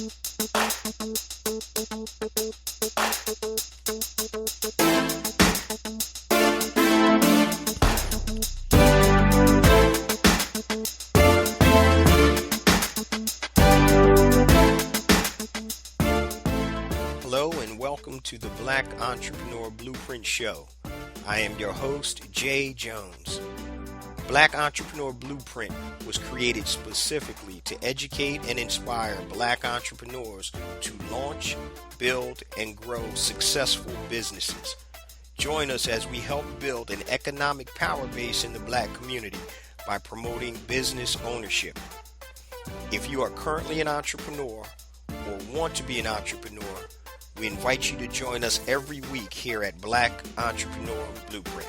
Hello and welcome to the Black Entrepreneur Blueprint Show. I am your host, Jay Jones. Black Entrepreneur Blueprint was created specifically to educate and inspire Black entrepreneurs to launch, build, and grow successful businesses. Join us as we help build an economic power base in the Black community by promoting business ownership. If you are currently an entrepreneur or want to be an entrepreneur, we invite you to join us every week here at Black Entrepreneur Blueprint.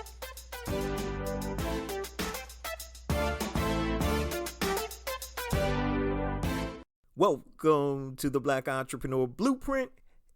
Welcome to the Black Entrepreneur Blueprint,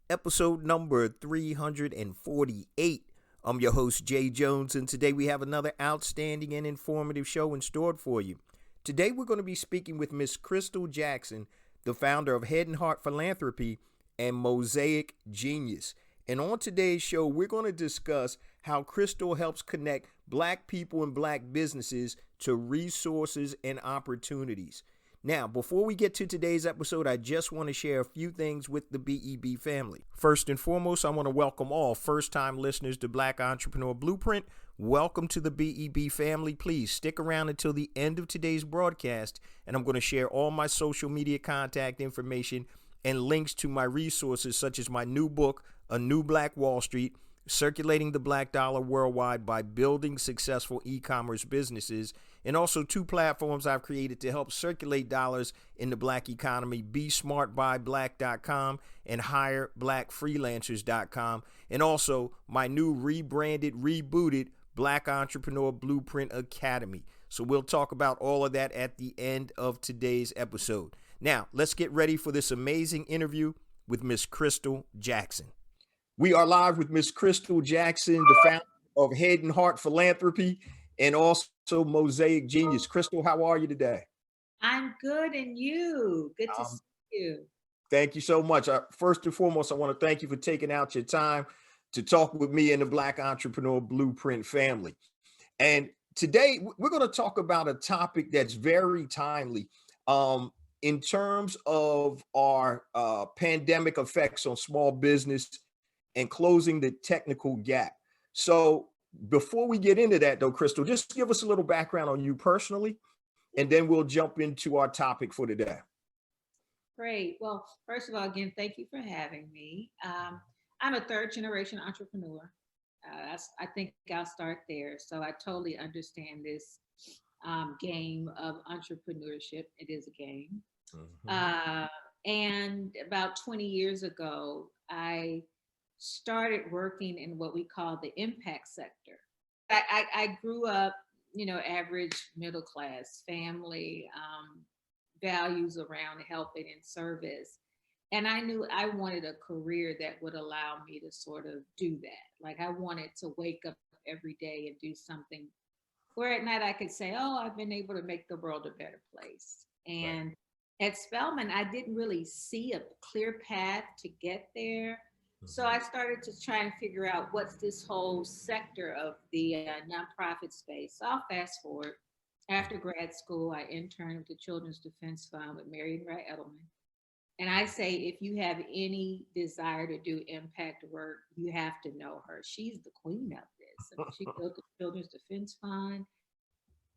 episode number 348. I'm your host, Jay Jones, and today we have another outstanding and informative show in store for you. Today we're going to be speaking with Miss Christal Jackson, the founder of Head and Heart Philanthropy and Mosaic Genius. And on today's show, we're going to discuss how Christal helps connect Black people and Black businesses to resources and opportunities. Now, before we get to today's episode, I just want to share a few things with the BEB family. First and foremost, I want to welcome all first-time listeners to Black Entrepreneur Blueprint. Welcome to the BEB family. Please stick around until the end of today's broadcast, and I'm going to share all my social media contact information and links to my resources such as my new book, A New Black Wall Street, Circulating the Black Dollar Worldwide by Building Successful E-Commerce Businesses, and also two platforms I've created to help circulate dollars in the Black economy, BeSmartByBlack.com and HireBlackFreelancers.com, and also my new rebranded, rebooted Black Entrepreneur Blueprint Academy. So we'll talk about all of that at the end of today's episode. Now, let's get ready for this amazing interview with Miss Christal Jackson. We are live with Miss Christal Jackson, the founder of Head and Heart Philanthropy and also Mosaic Genius. Christal, how are you today? I'm good, and you? Good to see you. Thank you so much. First and foremost, I want to thank you for taking out your time to talk with me and the Black Entrepreneur Blueprint family. And today, we're going to talk about a topic that's very timely. In terms of our pandemic effects on small business and closing the technical gap. So before we get into that though, Christal, just give us a little background on you personally, and then we'll jump into our topic for today. Great. Well, first of all, again, thank you for having me. I'm a third generation entrepreneur. I think I'll start there. So I totally understand this game of entrepreneurship. It is a game. Mm-hmm. And about 20 years ago, I started working in what we call the impact sector. I grew up, average middle class family, values around helping and service. And I knew I wanted a career that would allow me to sort of do that. Like I wanted to wake up every day and do something where at night I could say, oh, I've been able to make the world a better place. And at Spelman, I didn't really see a clear path to get there. So I started to try and figure out what's this whole sector of the nonprofit space. So I'll fast forward. After grad school, I interned with the Children's Defense Fund with Mary and Ray Edelman. And I say, if you have any desire to do impact work, you have to know her. She's the queen of this. I mean, she built the Children's Defense Fund.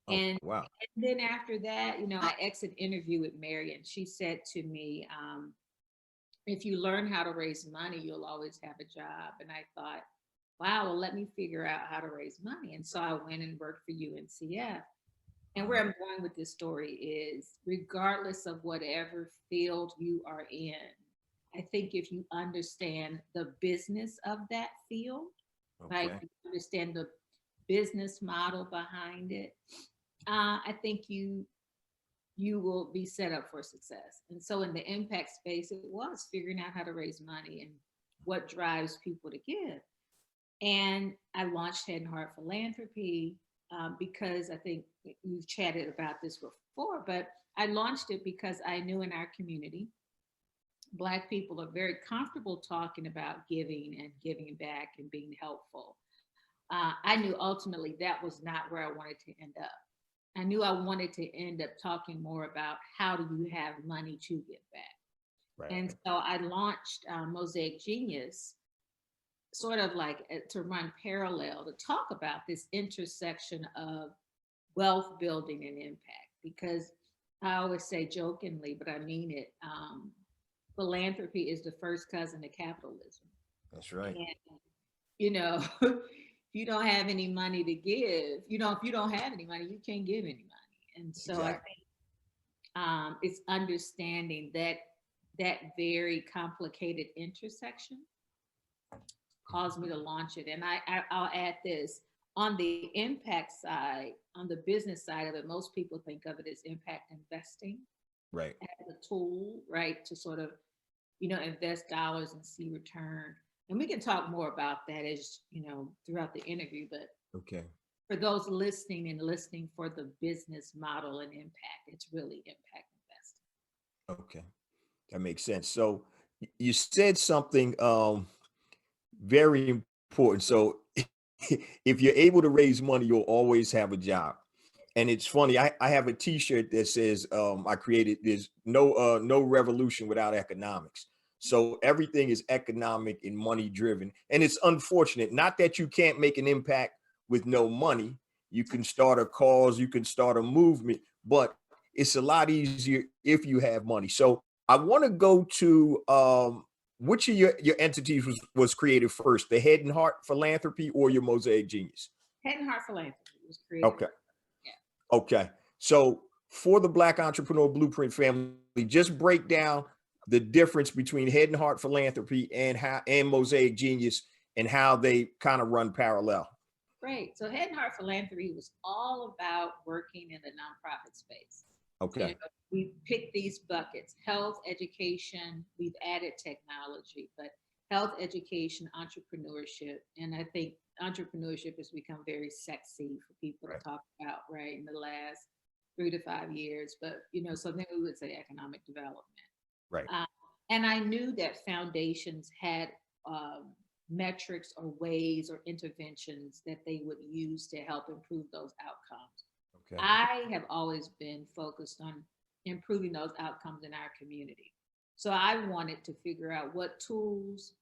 And then after that, I exit interview with Mary, and she said to me, if you learn how to raise money, you'll always have a job. And I thought, wow, well, let me figure out how to raise money. And so I went and worked for UNCF. And where I'm going with this story is, regardless of whatever field you are in, I think if you understand the business of that field, like you understand the business model behind it, I think you will be set up for success. And so in the impact space, it was figuring out how to raise money and what drives people to give. And I launched Head and Heart Philanthropy because I think we've chatted about this before, but I launched it because I knew in our community Black people are very comfortable talking about giving and giving back and being helpful. I knew ultimately that was not where I wanted to end up. I knew I wanted to end up talking more about how do you have money to give back. Right. And so I launched Mosaic Genius sort of like to run parallel to talk about this intersection of wealth building and impact. Because I always say jokingly, but I mean it, philanthropy is the first cousin to capitalism. That's right. And, you know, if you don't have any money to give, if you don't have any money, you can't give any money. And so I Exactly. think it's understanding that very complicated intersection caused me to launch it. And I'll add this on the impact side, on the business side of it, most people think of it as impact investing Right. as a tool, right, to sort of, invest dollars and see return. And we can talk more about that as, throughout the interview. But Okay. for those listening and listening for the business model and impact, it's really impact investing. Okay. That makes sense. So you said something very important. So if you're able to raise money, you'll always have a job. And it's funny, I have a t-shirt that says I created there's no revolution without economics. So everything is economic and money driven. And it's unfortunate, not that you can't make an impact with no money. You can start a cause, you can start a movement, but it's a lot easier if you have money. So I want to go to which of your entities was created first, the Head and Heart Philanthropy or your Mosaic Genius? Head and Heart Philanthropy was created. Okay. Yeah. Okay. So for the Black Entrepreneur Blueprint family, just break down the difference between Head and Heart Philanthropy and Mosaic Genius and how they kind of run parallel. Great. So Head and Heart Philanthropy was all about working in the nonprofit space. Okay. We picked these buckets: health, education. We've added technology, but health, education, entrepreneurship. And I think entrepreneurship has become very sexy for people Right. to talk about, right, in the last 3 to 5 years. But, so then we would say economic development. Right. Uh, and I knew that foundations had metrics or ways or interventions that they would use to help improve those outcomes. Okay. I have always been focused on improving those outcomes in our community. So I wanted to figure out what tools,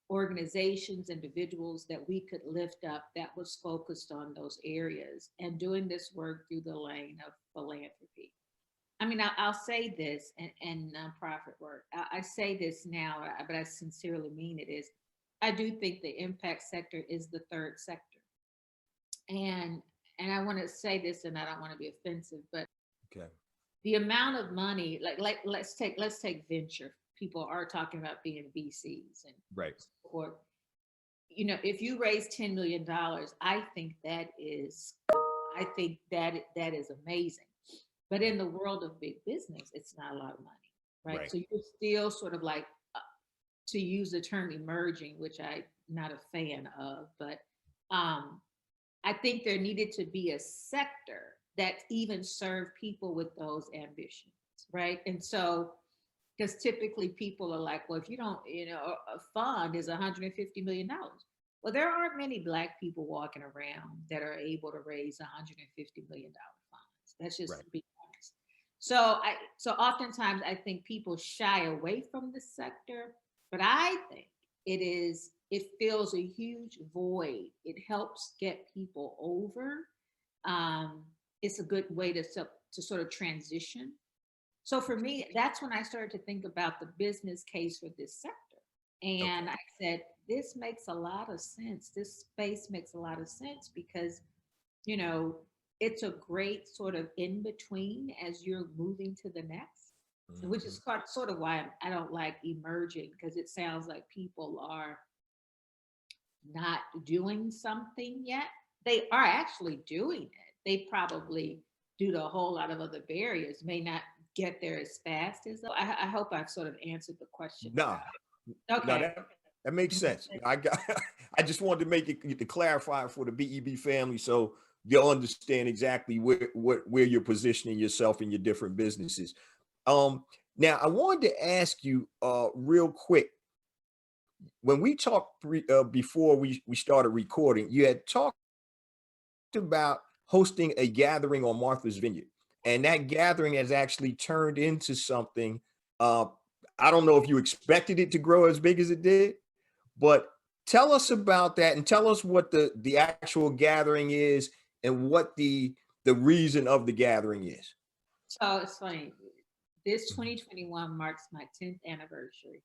organizations, individuals that we could lift up that was focused on those areas and doing this work through the lane of philanthropy. I mean, I'll say this and nonprofit work. I say this now, but I sincerely mean it is, I do think the impact sector is the third sector. And I want to say this, and I don't want to be offensive, but Okay. the amount of money, like let's take venture. People are talking about being VCs and Right. so forth. If you raise $10 million, I think that is amazing. But in the world of big business, it's not a lot of money, right? Right. So you're still sort of like, to use the term emerging, which I'm not a fan of, but I think there needed to be a sector that even served people with those ambitions, right? And so, because typically people are like, well, if you don't, a fund is $150 million. Well, there aren't many Black people walking around that are able to raise $150 million funds. That's just Right. to be honest. So oftentimes I think people shy away from the sector, but I think it fills a huge void. It helps get people over. It's a good way to sort of transition. So for me, that's when I started to think about the business case for this sector. Okay. And I said, this makes a lot of sense. This space makes a lot of sense because, you know, it's a great sort of in between as you're moving to the next, which is sort of why I don't like emerging, because it sounds like people are not doing something yet. They are actually doing it. They probably, due to a whole lot of other barriers, may not get there as fast as though. I hope I've sort of answered the question. No, no, Okay. that makes sense. I got I just wanted to make it to clarify for the BEB family so you'll understand exactly where you're positioning yourself in your different businesses. Now, I wanted to ask you real quick. When we talked before we started recording, you had talked about hosting a gathering on Martha's Vineyard, and that gathering has actually turned into something. Uh, I don't know if you expected it to grow as big as it did, but tell us about that and tell us what the actual gathering is and what the reason of the gathering is. So it's funny. This 2021 marks my 10th anniversary.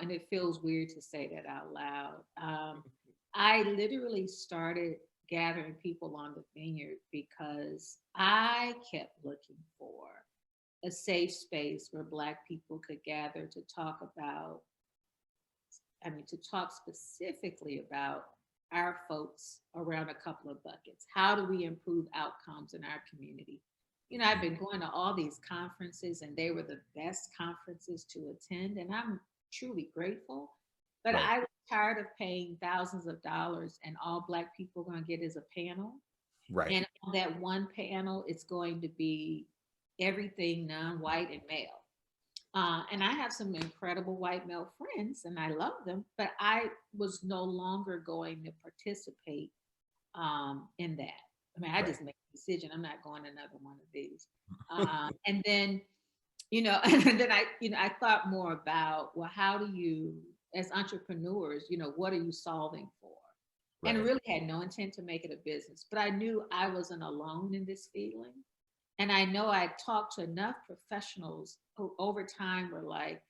And it feels weird to say that out loud. I literally started gathering people on the vineyard because I kept looking for a safe space where Black people could gather to talk about, to talk specifically about our folks around a couple of buckets. How do we improve outcomes in our community? I've been going to all these conferences and they were the best conferences to attend, and I'm truly grateful. But Right. I was tired of paying thousands of dollars and all Black people are going to get is a panel. Right. And on that one panel, it's going to be everything non-white and male. And I have some incredible white male friends and I love them, but I was no longer going to participate in that. I Right. just made a decision. I'm not going to another one of these. And then, and then I thought more about, well, how do you, as entrepreneurs, what are you solving for? And Right. really had no intent to make it a business, but I knew I wasn't alone in this feeling. And I know I talked to enough professionals who over time were like,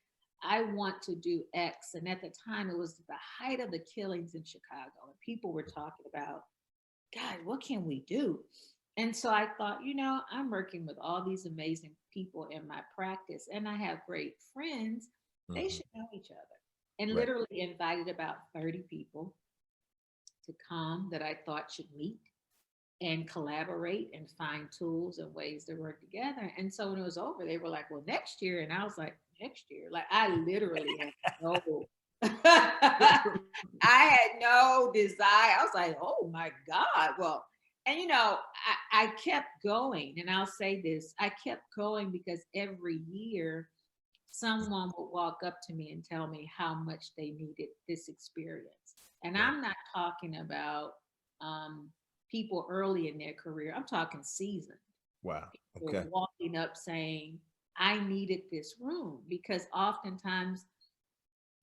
I want to do X. And at the time, it was the height of the killings in Chicago. And people were talking about, God, what can we do? And so I thought, I'm working with all these amazing people in my practice and I have great friends. They Mhm. should know each other. And Right. literally invited about 30 people to come that I thought should meet and collaborate and find tools and ways to work together. And so when it was over, they were like, well, next year. And I was like, next year? Like I literally had no, I had no desire. I was like, oh my God. Well, and I kept going. And I'll say this, I kept going because every year someone would walk up to me and tell me how much they needed this experience. And Right. I'm not talking about people early in their career. I'm talking seasoned Wow. people Okay. walking up saying, I needed this room because oftentimes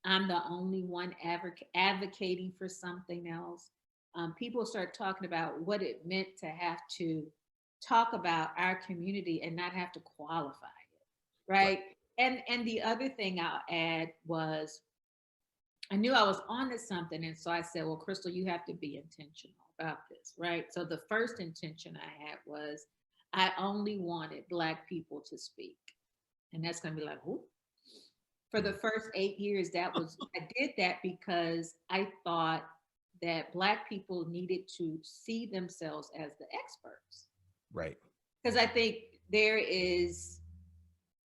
I'm the only one advocating for something else. People start talking about what it meant to have to talk about our community and not have to qualify it, Right. right? And the other thing I'll add was I knew I was onto something, and so I said, "Well, Christal, you have to be intentional about this, right?" So the first intention I had was I only wanted Black people to speak, and that's going to be like, "Ooh." For the Mhm. first 8 years, I did that because I thought that Black people needed to see themselves as the experts. Right. Because I think there is,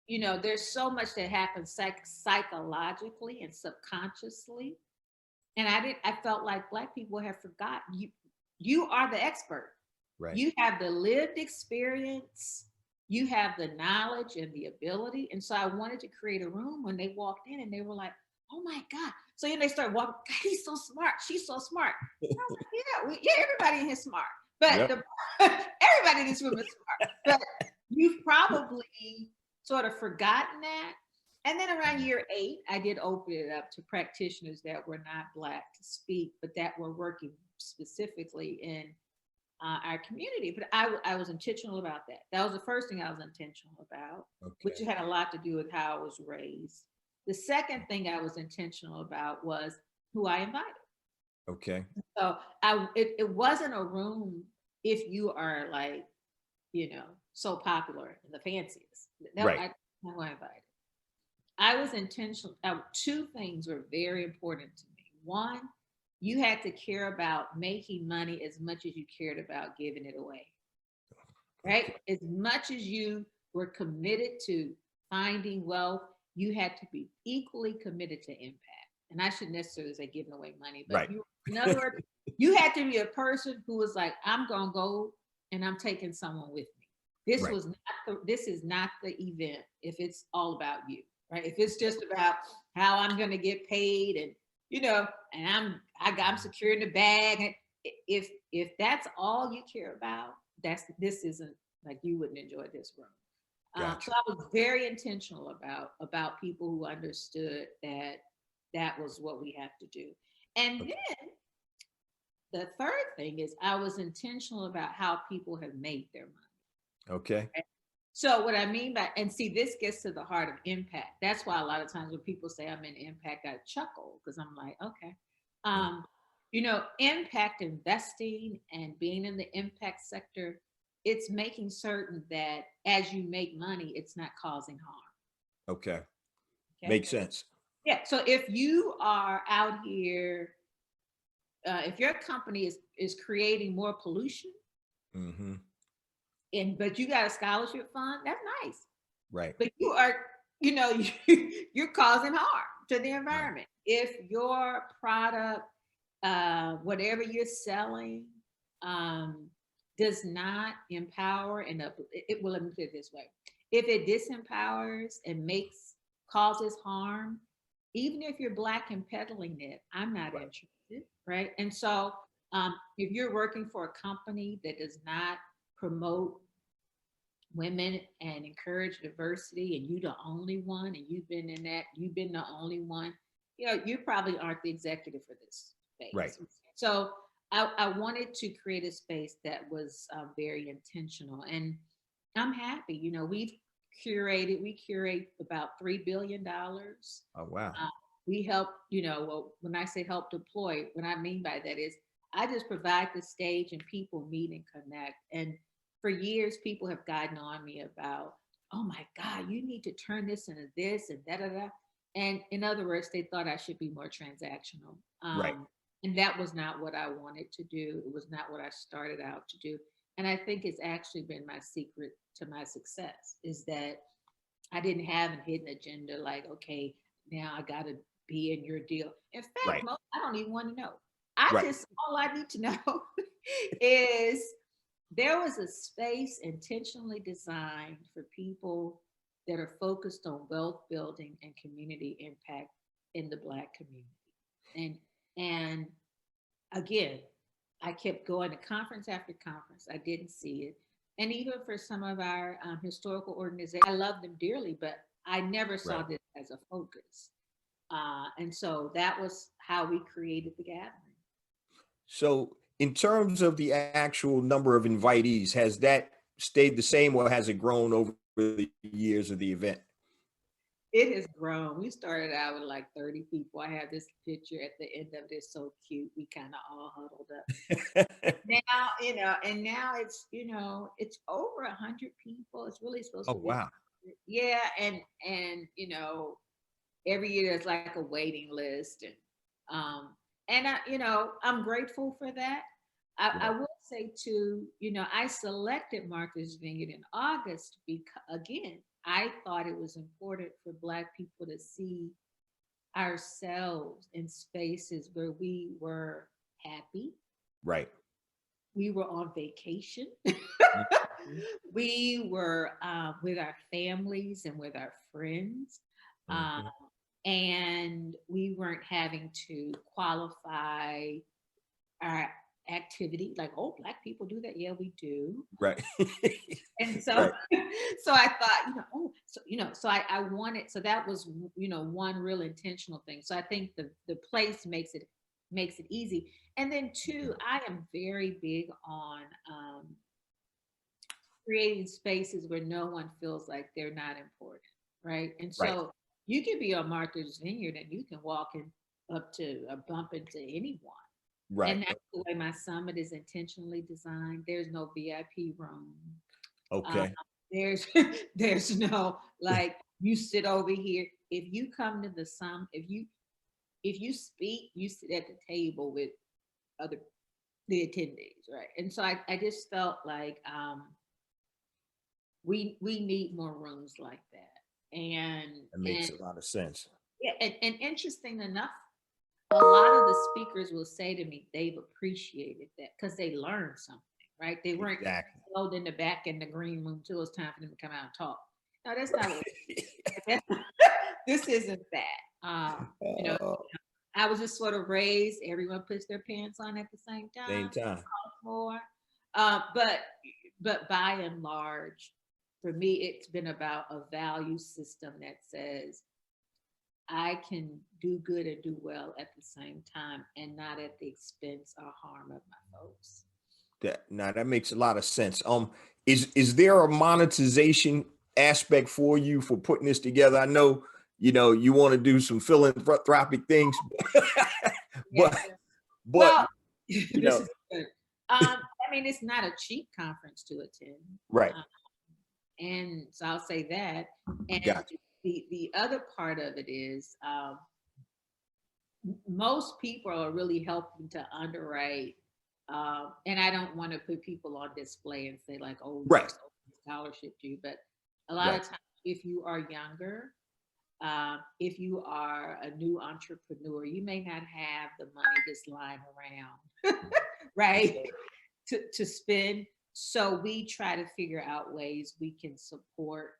there's so much that happens psychologically and subconsciously. And I felt like Black people have forgotten you are the expert. Right. You have the lived experience, you have the knowledge and the ability. And so I wanted to create a room when they walked in and they were like, oh my God. So they start walking, God, he's so smart. She's so smart. And I was like, yeah, everybody in here is smart. But Yep. everybody in this room is smart. But you've probably sort of forgotten that. And then around year 8, I did open it up to practitioners that were not Black to speak, but that were working specifically in our community. But I was intentional about that. That was the first thing I was intentional about, which Okay. had a lot to do with how I was raised. The second thing I was intentional about was who I invited. Okay. So it wasn't a room if you are like, so popular and the fanciest. No, Right. I invited. I was intentional. Two things were very important to me. One, you had to care about making money as much as you cared about giving it away, right? Okay. As much as you were committed to finding wealth, you had to be equally committed to impact. And I shouldn't necessarily say giving away money, but Right. in other words, you had to be a person who was like, I'm going to go and I'm taking someone with me. Right. This is not the event if it's all about you, right? If it's just about how I'm going to get paid and and I'm securing the bag, and if that's all you care about, this isn't, like, you wouldn't enjoy this room. So Gotcha. I was very intentional about people who understood that that was what we have to do. And Okay. then the third thing is I was intentional about how people have made their money. Okay. Right? So what I mean by, and see, this gets to the heart of impact. That's why a lot of times when people say I'm in impact, I chuckle because I'm like, okay. Mm. Um, impact investing and being in the impact sector, it's making certain that as you make money, it's not causing harm. Okay. Okay. Makes sense. Yeah. So if you are out here, if your company is creating more pollution, Mm-hmm. but you got a scholarship fund, that's nice. Right. But you are, you're causing harm to the Right. environment. If your product, whatever you're selling, um, does not empower it will, let me put it this way. If it disempowers and causes harm, even if you're black and peddling it, I'm not Right. interested, right? And so if you're working for a company that does not promote women and encourage diversity, and you the only one, and you've been the only one, you probably aren't the executive for this Right. space. So I wanted to create a space that was very intentional, and I'm happy. We curate about $3 billion. Oh, wow. We help, well, when I say help deploy, what I mean by that is I just provide the stage and people meet and connect. And for years, people have gotten on me about, oh my God, you need to turn this into this and da da da. And in other words, they thought I should be more transactional. Right. And that was not what I wanted to do. It was not what I started out to do. And I think it's actually been my secret to my success is that I didn't have a hidden agenda like, okay, now I got to be in your deal. In fact, Right. I don't even want to know. Right. All I need to know is there was a space intentionally designed for people that are focused on wealth building and community impact in the Black community. And again, I kept going to conference after conference. I didn't see it. And even for some of our historical organizations, I love them dearly, but I never saw Right. this as a focus. And so that was how we created the gathering. So, in terms of the actual number of invitees, has that stayed the same or has it grown over the years of the event? It has grown. We started out with like 30 people. I have this picture at the end of this, so cute. We kind of all huddled up. Now, and now it's over 100 people. It's really supposed Oh, to be, wow. yeah, and every year there's like a waiting list, and I'm grateful for that. I Right. will say too, I selected Martha's Vineyard in August because, again, I thought it was important for Black people to see ourselves in spaces where we were happy, Right. we were on vacation, Mhm. we were with our families and with our friends. Um, Mhm. and we weren't having to qualify our activity like, oh, Black people do that. Yeah, we do. Right. And so Right. so I thought, so I wanted, so that was, one real intentional thing. So I think the place makes it easy. And then two, Mhm. I am very big on creating spaces where no one feels like they're not important, right? And Right. so you can be on Martha's Vineyard and you can walk in up to bump into anyone. Right. And that's the way my summit is intentionally designed. There's no VIP room. Uh, Okay. there's there's no, like, you sit over here. If you come to the summit, if you speak, you sit at the table with other the attendees, right? And so I just felt like we need more rooms like that. That makes And a lot of sense. yeah, and interesting enough, a lot of the speakers will say to me they've appreciated that because they learned something. right? They weren't Exactly. held in the back in the green room till it's time for them to come out and talk. No, that's not what that's, this isn't that. You know, uh, I was just sort of raised, everyone puts their pants on at the same same time, time. more. But by and large, for me, it's been about a value system that says I can do good and do well at the same time and not at the expense or harm of my folks. That makes a lot of sense. Is there a monetization aspect for you for putting this together? I know you want to do some philanthropic things, Yes. but but Well, you this know, is good. I mean, it's not a cheap conference to attend. right? Um, and so I'll say that. And Gotcha. the other part of it is most people are really helping to underwrite. And I don't want to put people on display and say like, oh, Right. scholarship to you, but a lot of Right. times, if you are younger, if you are a new entrepreneur, you may not have the money just lying around, right? To spend. So we try to figure out ways we can support.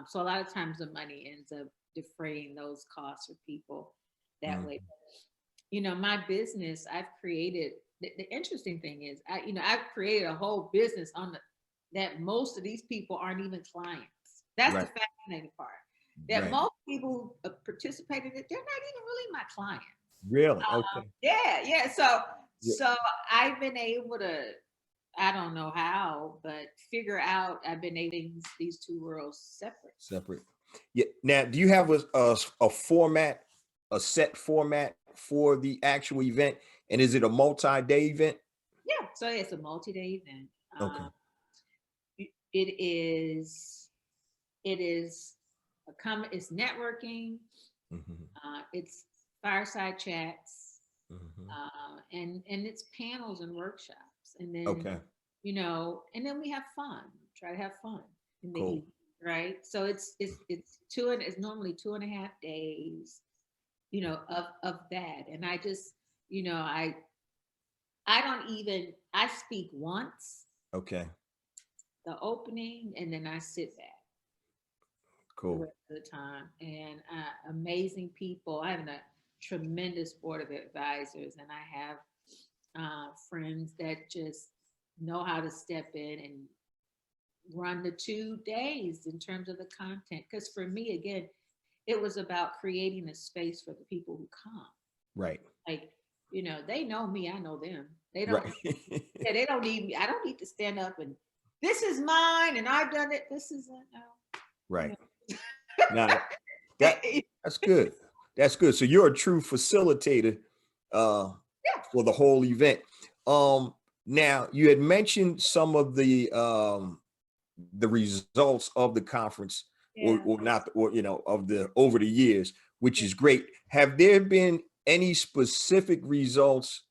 So a lot of times the money ends up defraying those costs for people that Mm. way. My business, I've created. The interesting thing is, I've created a whole business on that most of these people aren't even clients. That's the Right. fascinating part. That Right. most people who participated in it, they're not even really my clients. Really? Okay. Yeah, yeah. So, Yeah. so I've been able to, I don't know how, but figure out I've been able to make these two worlds separate. Separate. Yeah. Now, do you have a format, a set format for the actual event, and is it a multi-day event? Yeah. So it's a multi-day event. Okay. It is, it is it's networking. Hmm. It's fireside chats, Hmm. and it's panels and workshops, and then Okay. and then we have fun. Try to have fun in the Cool. evening, right? So it's two and it's normally 2.5 days, of that, and I just, I don't even I speak once Okay. the opening, and then I sit back the Cool. rest of the time. And amazing people. I have a tremendous board of advisors, and I have friends that just know how to step in and run the 2 days in terms of the content. Because for me, again, it was about creating a space for the people who come. Right. Like, they know me, I know them. They don't, Right. yeah, they don't need me. I don't need to stand up and this is mine and I've done it. This isn't, no. Right. No. Now that's good. That's good. So you're a true facilitator uh Yeah. for the whole event. Now you had mentioned some of the results of the conference, Yeah. or not, or of the over the years, which Yeah. is great. Have there been any specific results?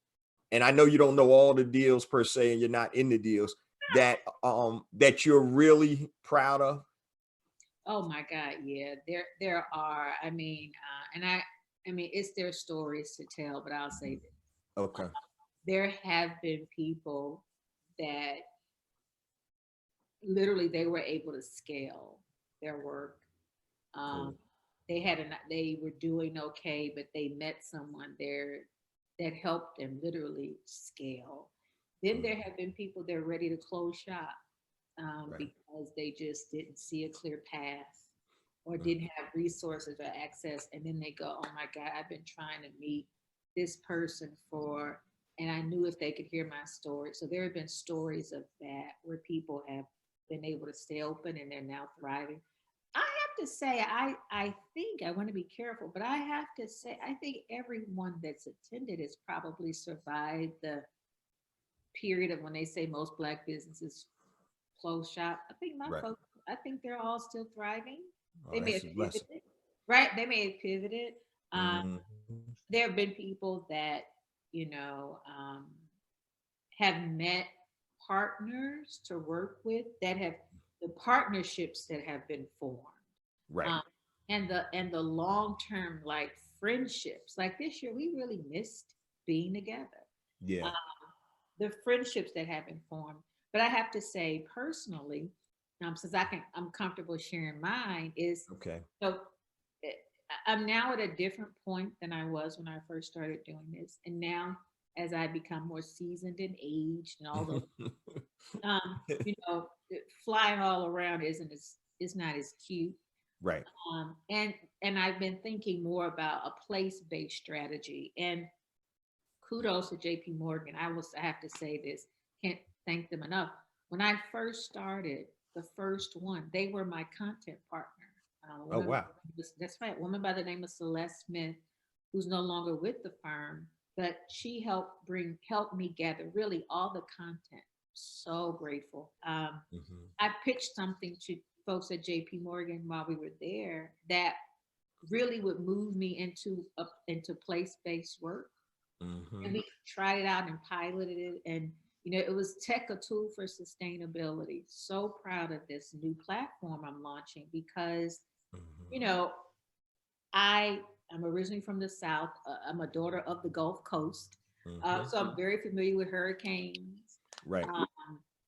And I know you don't know all the deals per se, and you're not in the deals that you're really proud of. Oh my God, yeah. There are. I mean, it's their stories to tell, but I'll say this. Okay. There have been people that literally they were able to scale their work. Um, Cool. they were doing okay, but they met someone there that helped them literally scale. Then Mm. there have been people that are ready to close shop, Right. because they just didn't see a clear path or Mm. didn't have resources or access. And then they go, oh my God, I've been trying to meet this person and I knew if they could hear my story. So there have been stories of that where people have been able to stay open and they're now thriving. I have to say, I think I want to be careful, but I have to say, I think everyone that's attended has probably survived the period of when they say most Black businesses close shop. I think my Right. folks, I think they're all still thriving. Oh, They may that's a have blessing. pivoted, right? They may have pivoted. Um, Mhm. there have been people that, you know, um, have met partners to work with that have the partnerships that have been formed. Right. Um, and the long-term like friendships. Like this year, we really missed being together. Yeah. the friendships that have been formed. But I have to say personally, since I'm comfortable sharing mine, is Okay. so eh, I'm now at a different point than I was when I first started doing this, and now as I become more seasoned in age and all those, you know, flying all around is not as cute. Right. Um, and and I've been thinking more about a place-based strategy. And kudos to JP Morgan. I have to say this, can't thank them enough. When I first started, the first one, they were my content partner. Oh, wow. That's right, a woman by the name of Celeste Smith, who's no longer with the firm, but she helped me gather really all the content. So grateful. Hmm. I pitched something to folks at JP Morgan while we were there that really would move me into place-based work. And Hmm. we tried it out and piloted it. And, it was tech, a tool for sustainability. So proud of this new platform I'm launching because, you Hmm. know, I am originally from the South. I'm a daughter of the Gulf Coast. Hmm. So I'm very familiar with hurricanes. Right. Um,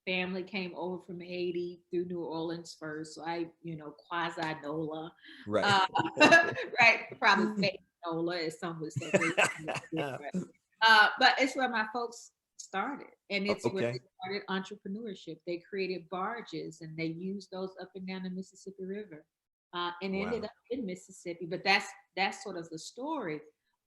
Family came over from Haiti through New Orleans first. So quasi NOLA. Right. Uh, right, probably fake NOLA, as some would say. But it's where my folks started, and it's where they Okay. started entrepreneurship. They created barges, and they used those up and down the Mississippi River, and ended Wow. up in Mississippi. But that's sort of the story,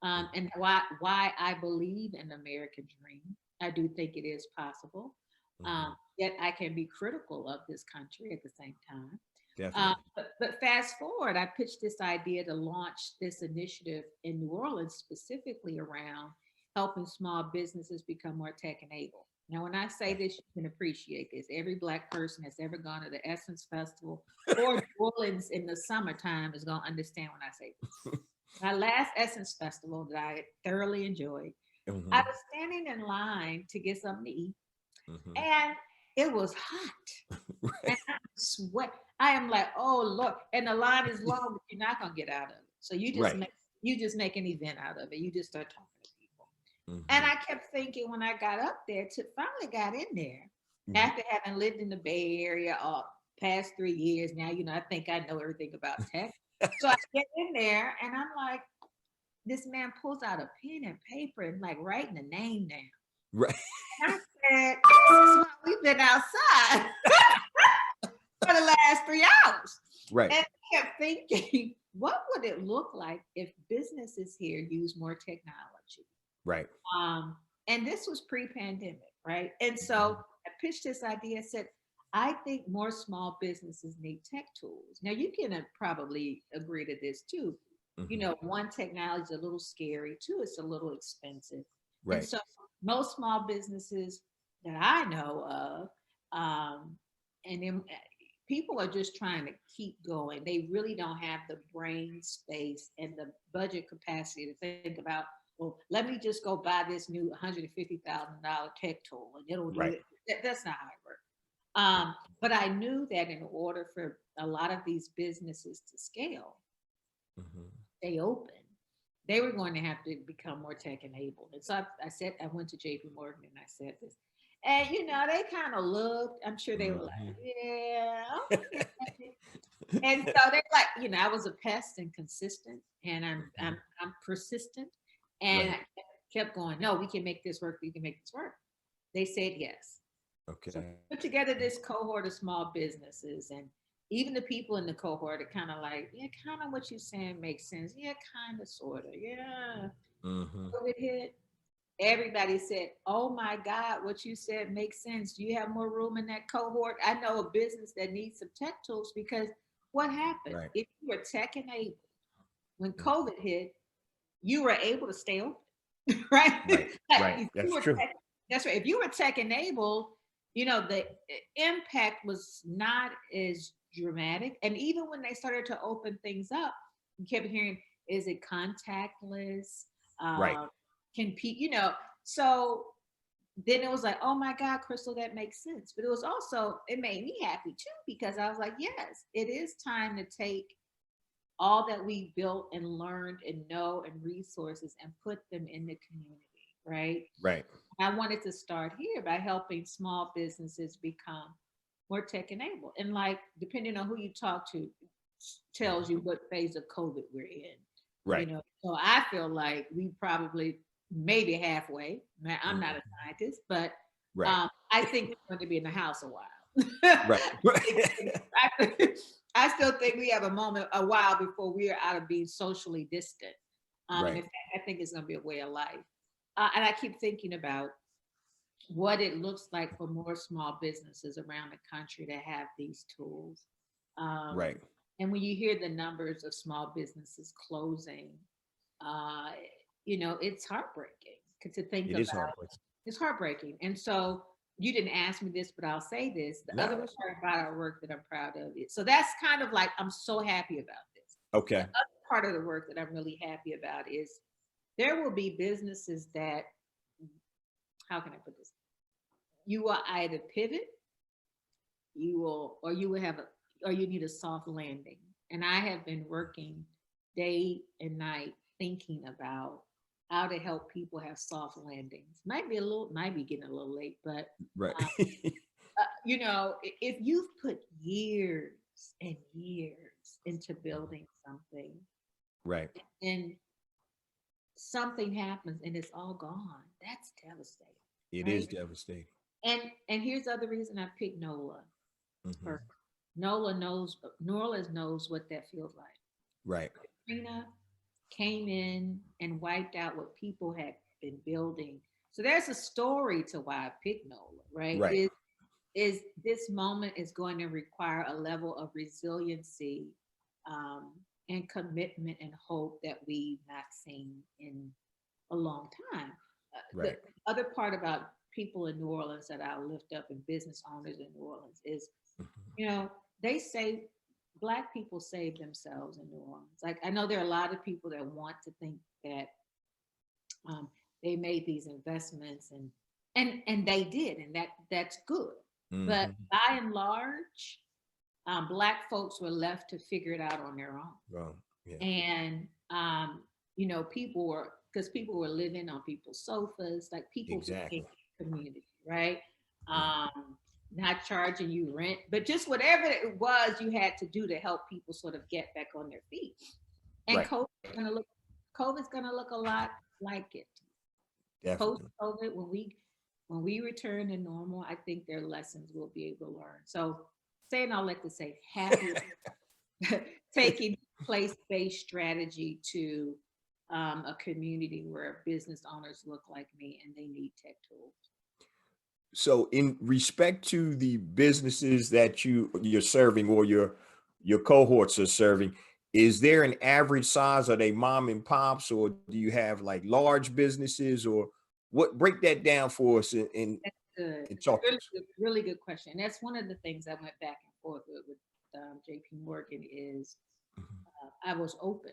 and why I believe in the American dream. I do think it is possible. Hmm. Yet I can be critical of this country at the same time. Definitely. But fast forward, I pitched this idea to launch this initiative in New Orleans, specifically around helping small businesses become more tech enabled. Now, when I say Okay. this, you can appreciate this. Every Black person that's ever gone to the Essence Festival or New Orleans in the summertime is going to understand when I say this. My last Essence Festival that I thoroughly enjoyed, I Hmm. was standing in line to get something to eat, Hmm. and it was hot. And Right. I sweat. I am like, oh Lord. And the line is long, but you're not gonna get out of it. So Right. you just make an event out of it. You just start talking to people. And Hmm. I kept thinking when I got up there to finally got in there Hmm. after having lived in the Bay Area all past 3 years. Now, I think I know everything about tech. So I get in there and I'm like, this man pulls out a pen and paper and like writing the name down. Right. And I said, this is why we've been outside for the last 3 hours. Right. And I kept thinking, what would it look like if businesses here use more technology? Right. Um, and this was pre-pandemic, right? And so Hmm. I pitched this idea, said, I think more small businesses need tech tools. Now you can probably agree to this too. Hmm. One, technology is a little scary. Two, it's a little expensive. And Right. so most small businesses that I know of, and then people are just trying to keep going. They really don't have the brain space and the budget capacity to think about, well, let me just go buy this new $150,000 tech tool and it'll do Right. it. That's not how it works. But I knew that in order for a lot of these businesses to scale, Hmm. stay open, they were going to have to become more tech enabled. And so I went to JP Morgan and I said this. And they kind of looked, I'm sure they were like, Hmm. yeah, okay. And so they're like, I was a pest and consistent, and I'm persistent, and Right. I kept going. No, we can make this work. We can make this work. They said yes. So Okay. put together this cohort of small businesses, and even the people in the cohort are kind of like, yeah, kind of what you're saying makes sense. Yeah, kind of, sort of. Yeah. Hmm. COVID hit. Everybody said, oh my God, what you said makes sense. Do you have more room in that cohort? I know a business that needs some tech tools because what happened? Right. If you were tech enabled, when Mhm. COVID hit, you were able to stay open, right? Right. Like, Right. if you That's were true. that's right. If you were tech enabled, the impact was not as dramatic. And even when they started to open things up, you kept hearing, is it contactless? Right. Uh, can people, so then it was like, oh my God, Christal, that makes sense. But it made me happy too, because I was like, yes, it is time to take all that we built and learned and know and resources and put them in the community. right? Right. I wanted to start here by helping small businesses become more tech enabled. And like, depending on who you talk to, tells you what phase of COVID we're in. Right. So I feel like we probably maybe halfway. I'm not a Mhm. scientist, but Right. I think we're going to be in the house a while. Right. I, I still think we have a while before we are out of being socially distant. And Right. in fact, I think it's going to be a way of life. And I keep thinking about what it looks like for more small businesses around the country to have these tools. Um, Right. and when you hear the numbers of small businesses closing, uh, it's heartbreaking to think It about. is heartbreaking. It's heartbreaking. And so you didn't ask me this, but I'll say this. The other No. part about our work that I'm proud of is, so that's kind of like, I'm so happy about this. The Okay. other part of the work that I'm really happy about is there will be businesses that, how can I put this? You will either pivot, you will have or you need a soft landing. And I have been working day and night thinking about how to help people have soft landings. Might be getting a little late, but Right. um, if you've put years and years into building something Right. and something happens and it's all gone, that's devastating, It is right? devastating. And here's the other reason I picked NOLA. Hmm. For NOLA knows, New Orleans knows what that feels like. Right. Katrina came in and wiped out what people had been building. So there's a story to why I picked NOLA, right? Right. Is this moment is going to require a level of resiliency, um, and commitment and hope that we've not seen in a long time. The Right. other part about people in New Orleans that I'll lift up and business owners in New Orleans is, Mhm. you know, they say Black people save themselves in New Orleans. Like, I know there are a lot of people that want to think that um, they made these investments, and they did, and that's good. But Mhm. by and large, Black folks were left to figure it out on their own. Well, yeah. And people were, because people were living on people's sofas, like people became Exactly. community, right? Mhm. Not charging you rent, but just whatever it was you had to do to help people sort of get back on their feet. And Right. COVID's gonna look a lot like it. Post Definitely. COVID, when we return to normal, I think there are lessons we'll be able to learn. So, saying all that to say, happy taking place-based strategy to a community where business owners look like me and they need tech tools. So, in respect to the businesses that you're serving or your cohorts are serving, is there an average size? Are they mom and pops, or do you have like large businesses, or what? Break that down for us That's good. and It's a talk to us. really good question. And that's one of the things I went back and forth with JP Morgan is Mhm. I was open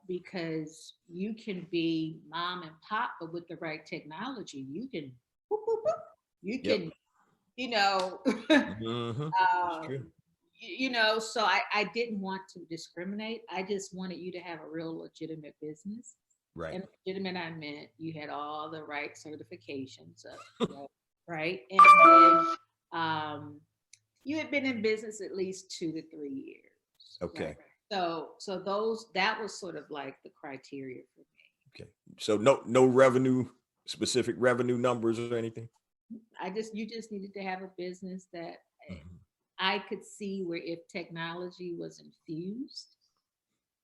because you can be mom and pop, but with the right technology, you can, whoop, whoop, whoop, you Yep. can, you know, Hmm. It's um, true. so I didn't want to discriminate. I just wanted you to have a real legitimate business. Right. And legitimate, I meant you had all the right certifications, right? And then you had been in business at least 2 to 3 years, right? Okay. So that was sort of like the criteria for me. Okay. So no revenue, specific revenue numbers or anything. You just needed to have a business that Mhm. I could see where if technology was infused,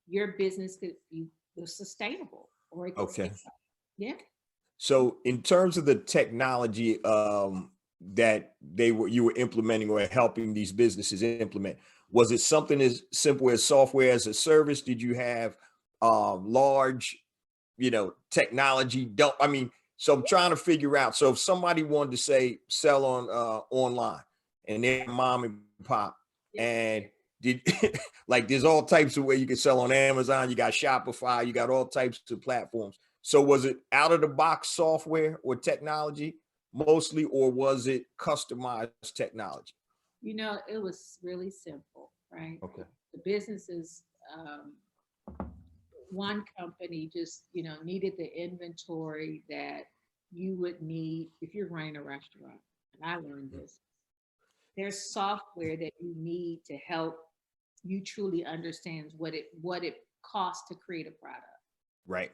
your business could be was sustainable or it could Okay. scale. Yeah. So in terms of the technology that you were implementing or helping these businesses implement, was it something as simple as software as a service? Did you have large, technology? Don't I mean? So I'm trying to figure out. So if somebody wanted to say sell on online, and they're mom and pop, Yeah. and did like there's all types of way you can sell on Amazon. You got Shopify. You got all types of platforms. So was it out of the box software or technology mostly, or was it customized technology? It was really simple, right? Okay. The businesses, um, one company just, needed the inventory that you would need if you're running a restaurant. And I learned this. There's software that you need to help you truly understand what it costs to create a product. Right.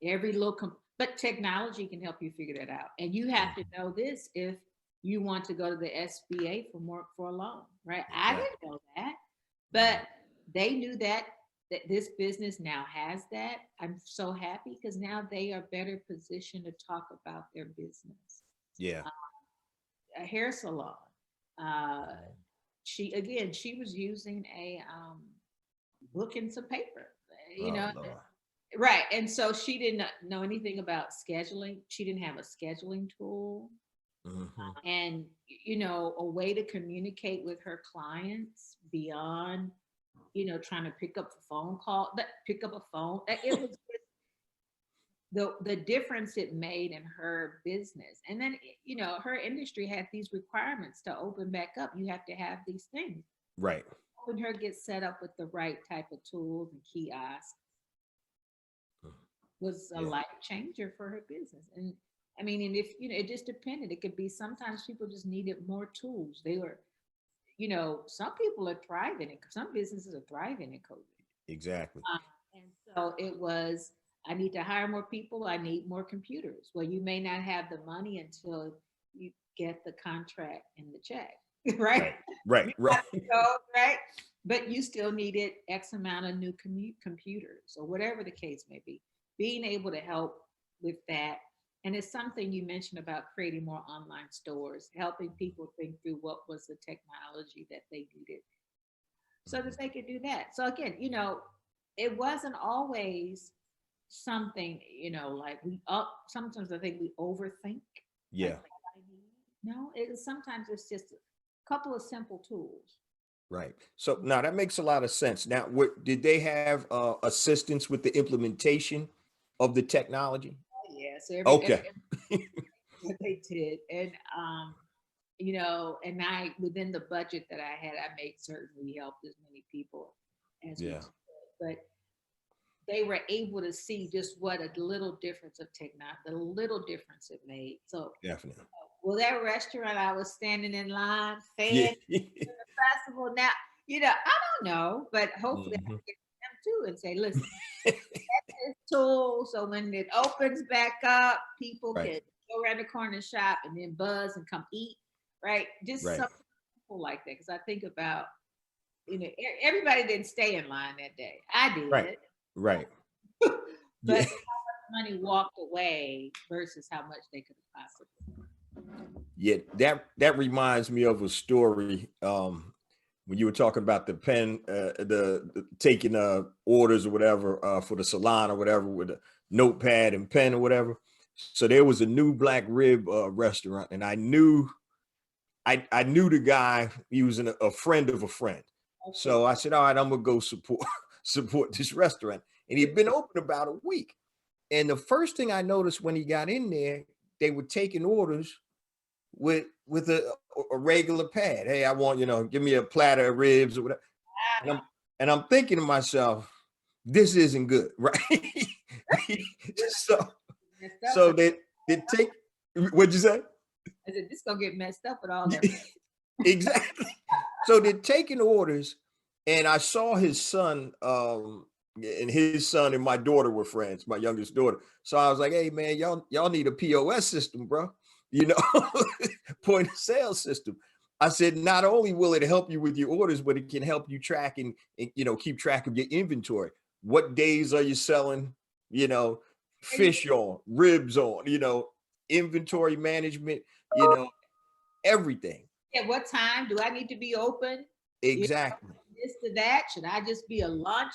Every little, but technology can help you figure that out. And you have to know this if you want to go to the SBA for a loan, right? I Right. didn't know that, but they knew that this business now has that. I'm so happy because now they are better positioned to talk about their business. Yeah. A hair salon. Uh, she was using a book and some paper, you Oh know, Lord. right. And so she didn't know anything about scheduling. She didn't have a scheduling tool Hmm. and, a way to communicate with her clients beyond, trying to pick up a phone call, but pick up a phone. It was the difference it made in her business. And then, her industry had these requirements to open back up. You have to have these things. Right. Helping her get set up with the right type of tools and kiosks was a Yeah. life changer for her business. And I mean, and if it just depended. It could be sometimes people just needed more tools. They were, some people are thriving, and some businesses are thriving in COVID. Exactly. And so it was, I need to hire more people. I need more computers. Well, you may not have the money until you get the contract and the check, right? Right. You Right. have to go, right? But you still needed X amount of new computers or whatever the case may be. Being able to help with that. And it's something you mentioned about creating more online stores, helping people think through what was the technology that they needed so that they could do that. So again, it wasn't always something, like we up sometimes I think we overthink like Yeah. what I need. No, it is sometimes it's just a couple of simple tools. Right. So now that makes a lot of sense. Now, what did they have assistance with the implementation of the technology? Yeah, so Okay. what they did. And and I within the budget that I had, I made certain we helped as many people as we Yeah. could. But they were able to see just what a little difference of technology, the little difference it made. So, Definitely. well, that restaurant I was standing in line, Yeah. fed festival. Now, I don't know, but hopefully I Mhm. can get them too and say, listen, this tool, so when it opens back up, people Right. can go around the corner and shop and then buzz and come eat, right? Just Right. something simple like that. Because I think about, everybody didn't stay in line that day. I Right. did. Right. But Yeah. money walked away versus how much they could have possibly. Yeah. That reminds me of a story. When you were talking about the pen, the taking orders or whatever for the salon or whatever with a notepad and pen or whatever. So there was a new black rib restaurant, and I knew the guy. He was a friend of a friend. Okay. So I said, all right, I'm gonna go support support this restaurant. And he'd been open about a week. And the first thing I noticed when he got in there, they were taking orders with a regular pad. Hey, I want, give me a platter of ribs or whatever. And I'm and I'm thinking to myself, this isn't good, right? so Messed up so with, they take what'd you say? I said, this gonna get messed up with all that. Exactly. So they're taking orders, and I saw his son, and his son and my daughter were friends, my youngest daughter. So I was like, "Hey, man, y'all need a POS system, bro. You know, point of sale system." I said, "Not only will it help you with your orders, but it can help you track and keep track of your inventory. What days are you selling? You know, fish on, ribs on. Inventory management. Everything." At what time do I need to be open? You Exactly. this to that? Should I just be a lunch?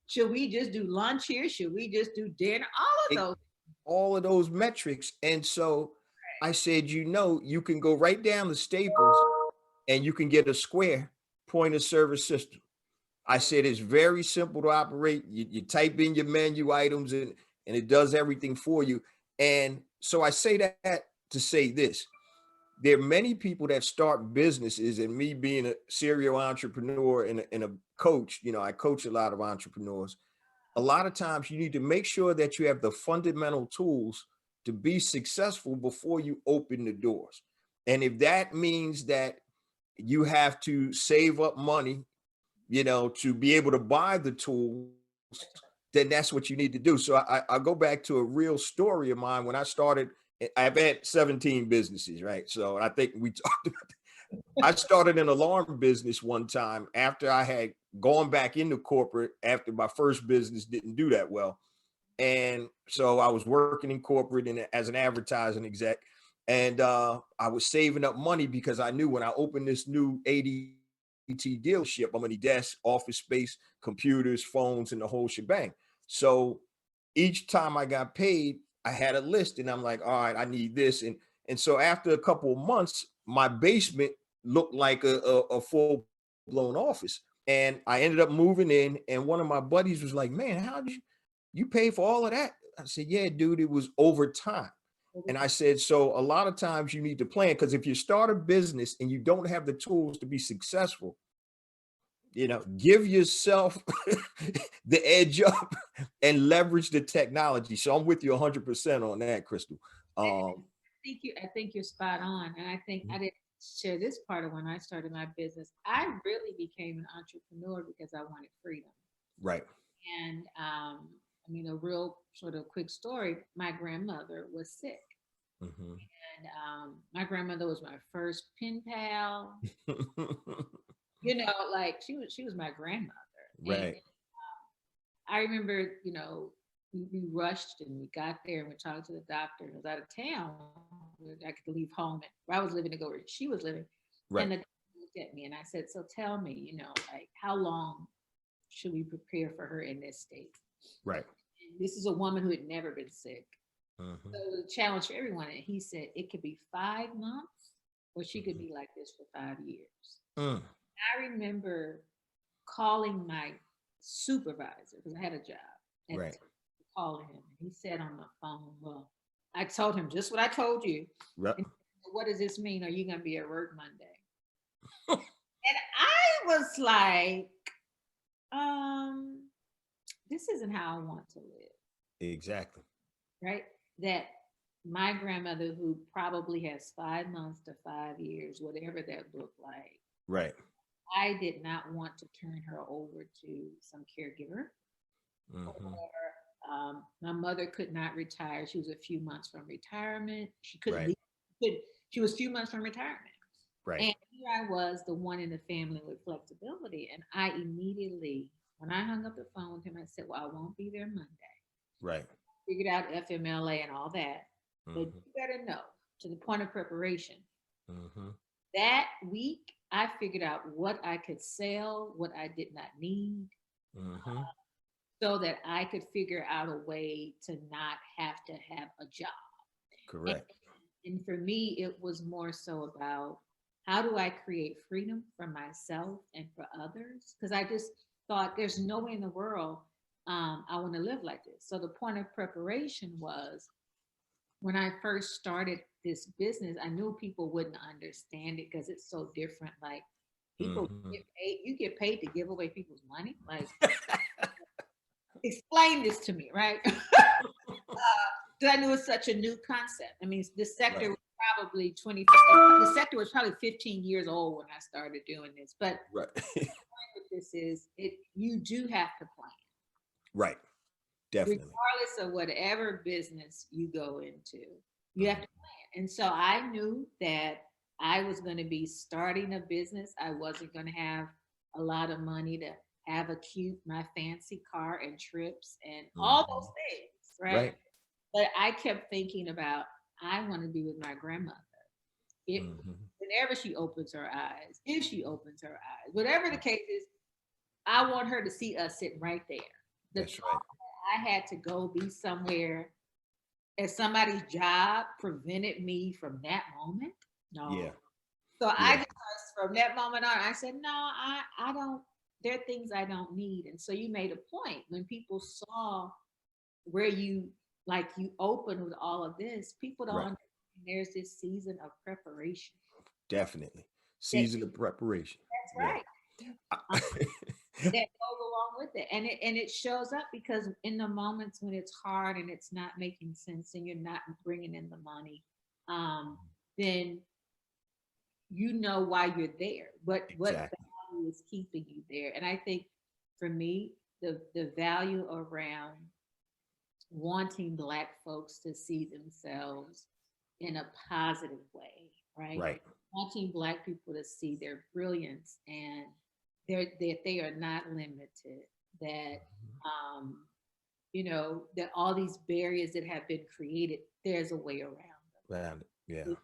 Should we just do lunch here? Should we just do dinner? All of It, those. all of those metrics. And so I said, you can go right down to Staples and you can get a square point of service system. I said it's very simple to operate. You type in your menu items and it does everything for you. And so I say that to say this. There are many people that start businesses, and me being a serial entrepreneur and a coach, I coach a lot of entrepreneurs. a lot of times you need to make sure that you have the fundamental tools to be successful before you open the doors. And if that means that you have to save up money, to be able to buy the tools, then that's what you need to do. So I go back to a real story of mine when I started. I've had 17 businesses, right? So I think we talked about I started an alarm business one time after I had gone back into corporate after my first business didn't do that well. And so I was working in corporate and as an advertising exec. And I was saving up money because I knew when I opened this new ADT dealership, I'm gonna need desk, office space, computers, phones, and the whole shebang. So each time I got paid, I had a list and I'm like, all right, I need this. And so after a couple of months, my basement looked like a full blown office. And I ended up moving in. And one of my buddies was like, man, how did you pay for all of that? I said, yeah, dude, it was over time. And I said, so a lot of times you need to plan because if you start a business and you don't have the tools to be successful, give yourself the edge up and leverage the technology. So I'm with you 100% on that, Christal. I think you're spot on. And I think I didn't share this part of when I started my business. I really became an entrepreneur because I wanted freedom. Right. And a real sort of quick story. My grandmother was sick. Mm-hmm. And my grandmother was my first pen pal. Like she was my grandmother. Right. And I remember, we rushed and we got there and we talked to the doctor. And I was out of town. I could leave home. Where I was living to go where she was living. Right. And the doctor looked at me and I said, so tell me, like how long should we prepare for her in this state? Right. And this is a woman who had never been sick. Mm-hmm. So it was a challenge for everyone. And he said it could be 5 months or she could be like this for 5 years. Mm. I remember calling my supervisor because I had a job. And right. calling him. He said on the phone, well, I told him just what I told you. Yep. And what does this mean? Are you going to be at work Monday? And I was like, this isn't how I want to live. Exactly. Right? That my grandmother, who probably has 5 months to 5 years, whatever that looked like. Right. I did not want to turn her over to some caregiver. Mm-hmm. Or, my mother could not retire. She was a few months from retirement. She couldn't right. leave. She was a few months from retirement. Right. And here I was, the one in the family with flexibility. And I immediately, when I hung up the phone with him, I said, well, I won't be there Monday. Right. Figured out FMLA and all that. Mm-hmm. But you better know, to the point of preparation, mm-hmm. that week, I figured out what I could sell, what I did not need. Mm-hmm. So that I could figure out a way to not have to have a job. Correct. And for me, it was more so about how do I create freedom for myself and for others? Because I just thought there's no way in the world I want to live like this. So the point of preparation was when I first started this business, I knew people wouldn't understand it because it's so different. Like people get paid, you get paid to give away people's money. Like explain this to me, right? Because I knew it's such a new concept. I mean, this sector was probably the sector was probably 15 years old when I started doing this. But right. the point with this is you do have to plan. Right. Definitely. Regardless of whatever business you go into, you have to plan. And so I knew that I was going to be starting a business. I wasn't going to have a lot of money to have a cute, my fancy car and trips and all those things, right? But I kept thinking about, I want to be with my grandmother. Whenever she opens her eyes, if she opens her eyes, whatever the case is, I want her to see us sitting right there. That's right. I had to go be somewhere at somebody's job prevented me from that moment. No. Yeah. So I just, from that moment on, I said, no, I don't, there are things I don't need. And so you made a point when people saw where you opened with all of this, people don't understand there's this season of preparation. Definitely. Season of preparation. That's right. that goes along with it. And it shows up because in the moments when it's hard and it's not making sense and you're not bringing in the money, then you know why you're there. What Exactly. value is keeping you there? And I think for me, the value around wanting Black folks to see themselves in a positive way, right? Right. Wanting Black people to see their brilliance and that they are not limited, that um, that all these barriers that have been created, there's a way around Man, yeah. them.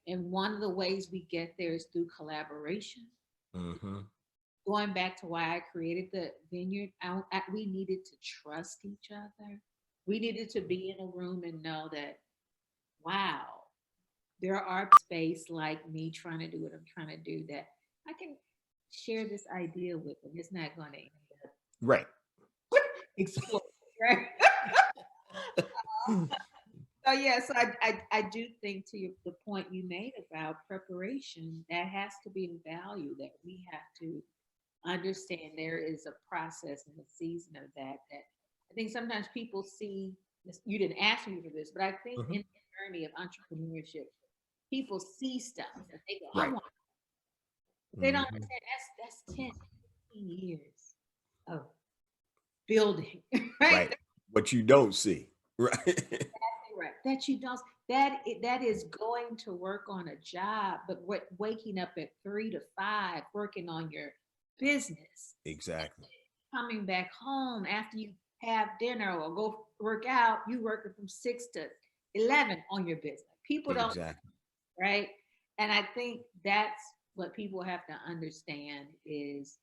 And one of the ways we get there is through collaboration. Mm-hmm. Going back to why I created the vineyard, we needed to trust each other. We needed to be in a room and know that, wow, there are space like me trying to do what I'm trying to do that I can share this idea with them. It's not going to end up Right. explode, right? So yeah, so I do think to the point you made about preparation, that has to be a value that we have to understand. There is a process and a season of that I think sometimes people see this. You didn't ask me for this, but I think Mm-hmm. in the journey of entrepreneurship, people see stuff and they go, I Right. want, but they don't Mm-hmm. understand that's 10, 15 years of building, right? Right. What you don't see. Right. Right. That you don't, that is going to work on a job, but waking up at 3 to 5, working on your business, Exactly. coming back home after you have dinner or go work out, you working from 6 to 11 on your business. People don't, Exactly. right? And I think that's what people have to understand is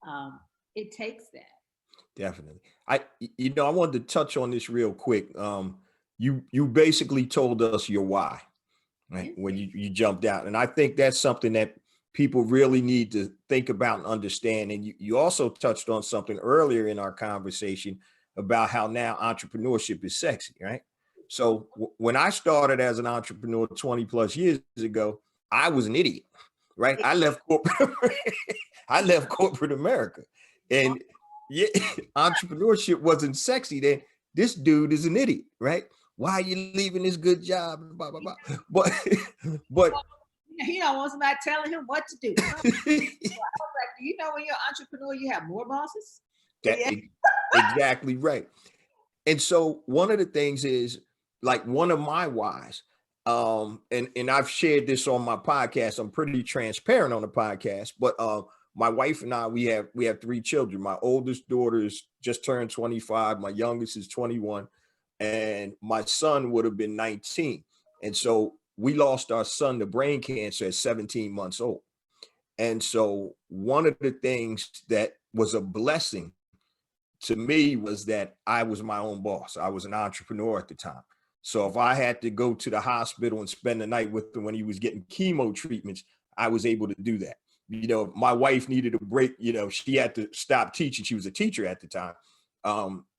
um, it takes that. Definitely. I wanted to touch on this real quick. You basically told us your why, right? Yeah. When you jumped out. And I think that's something that people really need to think about and understand. And you also touched on something earlier in our conversation about how now entrepreneurship is sexy, right? So when I started as an entrepreneur 20 plus years ago, I was an idiot, right? I left corporate, I left corporate America. And yeah, entrepreneurship wasn't sexy then. This dude is an idiot, right? Why are you leaving this good job? Blah, blah, blah. But but He don't want somebody telling him what to do. Like, do you know when you're an entrepreneur, you have more bosses? that Yeah. exactly right. And so one of the things is like one of my whys, and I've shared this on my podcast. I'm pretty transparent on the podcast, but my wife and I we have 3 children. My oldest daughter is just turned 25, my youngest is 21, and my son would have been 19. And so we lost our son to brain cancer at 17 months old. And so one of the things that was a blessing to me was that I was my own boss. I was an entrepreneur at the time. So if I had to go to the hospital and spend the night with him when he was getting chemo treatments, I was able to do that. My wife needed a break. She had to stop teaching. She was a teacher at the time.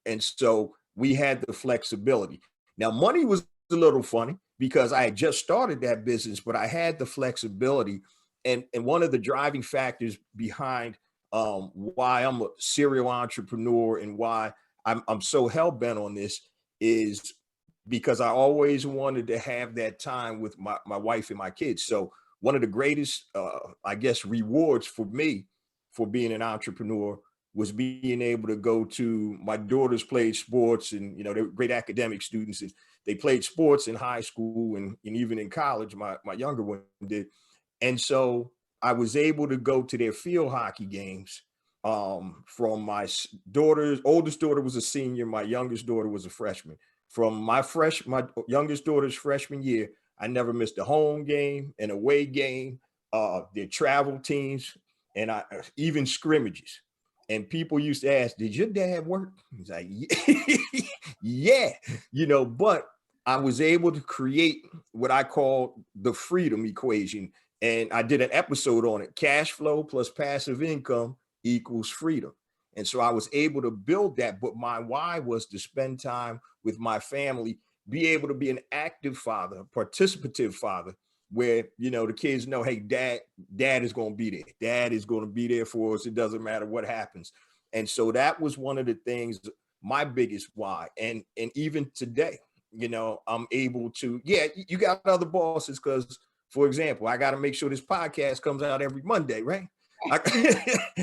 And so we had the flexibility. Now, money was a little funny because I had just started that business, but I had the flexibility. And one of the driving factors behind why I'm a serial entrepreneur and why I'm so hell bent on this is because I always wanted to have that time with my wife and my kids. So one of the greatest, I guess, rewards for me for being an entrepreneur was being able to go to my daughters played sports and, they were great academic students and they played sports in high school and even in college. My younger one did. And so I was able to go to their field hockey games. From my daughter's oldest daughter was a senior, my youngest daughter was a freshman. From my youngest daughter's freshman year, I never missed a home game, an away game, their travel teams, and I even scrimmages. And people used to ask, "Did your dad work?" He's like, "Yeah," But I was able to create what I call the freedom equation, and I did an episode on it. Cash flow plus passive income equals freedom. And so I was able to build that. But my why was to spend time with my family, be able to be an active father, a participative father, where, you know, the kids know, hey, dad is going to be there. Dad is going to be there for us. It doesn't matter what happens. And so that was one of the things, my biggest why. And even today, you know, I'm able to, yeah, you got other bosses because, for example, I got to make sure this podcast comes out every Monday, right?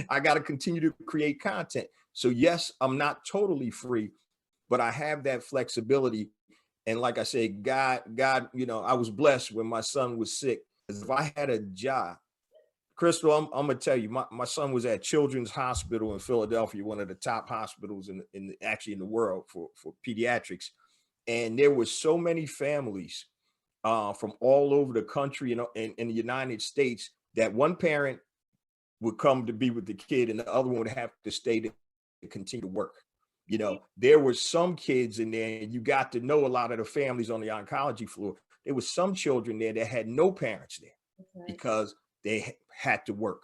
I got to continue to create content. So yes, I'm not totally free, but I have that flexibility. And like I said, God, you know, I was blessed when my son was sick. Because if I had a job, Christal, I'm gonna tell you, my son was at Children's Hospital in Philadelphia, one of the top hospitals actually in the world for pediatrics. And there were so many families from all over the country and in the United States that one parent would come to be with the kid and the other one would have to stay to continue to work. You know, there were some kids in there, and you got to know a lot of the families on the oncology floor. There was some children there that had no parents there because they had to work.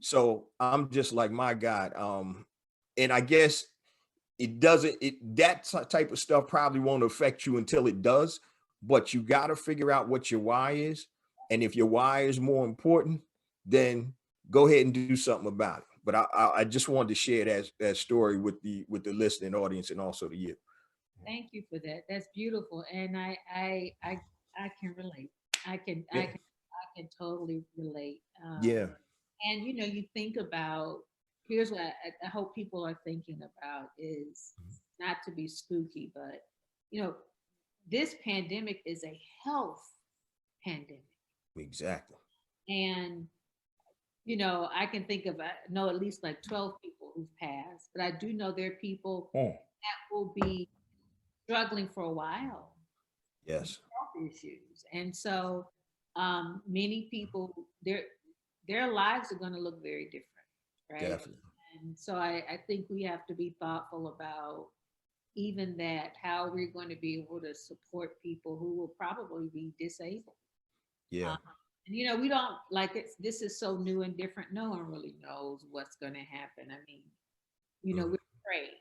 So I'm just like, my God. And I guess that type of stuff probably won't affect you until it does, but you got to figure out what your why is. And if your why is more important, then go ahead and do something about it. But I just wanted to share that story with the listening audience and also to you. Thank you for that. That's beautiful, and I can relate. I can I Yeah. can I can totally relate. Yeah. And you know, you think about, here's what I hope people are thinking about is not to be spooky, but you know, this pandemic is a health pandemic, Exactly. and you know, I can think of, I know at least like 12 people who've passed, but I do know there are people Mm. that will be struggling for a while with Yes. health issues. And so many people, their lives are going to look very different, right? Definitely. And so I think we have to be thoughtful about even that, how we're going to be able to support people who will probably be disabled. Yeah. Um, and you know, we don't like it. This is so new and different. No one really knows what's going to happen. I mean, you know, Mm. we're afraid,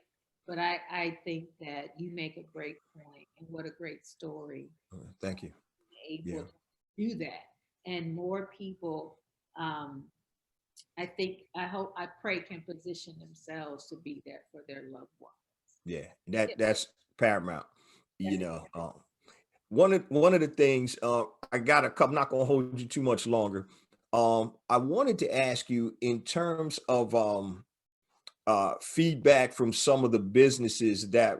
but I think that you make a great point, and what a great story, Thank you. able Yeah. to do that, and more people. Um, I think, I hope, I pray, can position themselves to be there for their loved ones. Yeah. Yeah, That's paramount. You that's know, one of the things I got a couple, not gonna hold you too much longer. I wanted to ask you in terms of feedback from some of the businesses that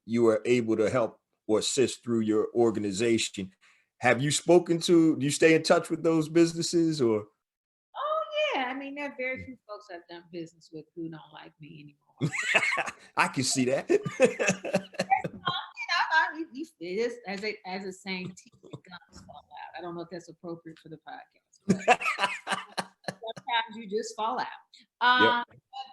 you were able to help or assist through your organization. Have you spoken to? Do you stay in touch with those businesses or? Oh yeah, I mean, there are very few folks I've done business with who don't like me anymore. I can see that. It is, as a saying, teeth and gums fall out. I don't know if that's appropriate for the podcast, but sometimes you just fall out. Yep.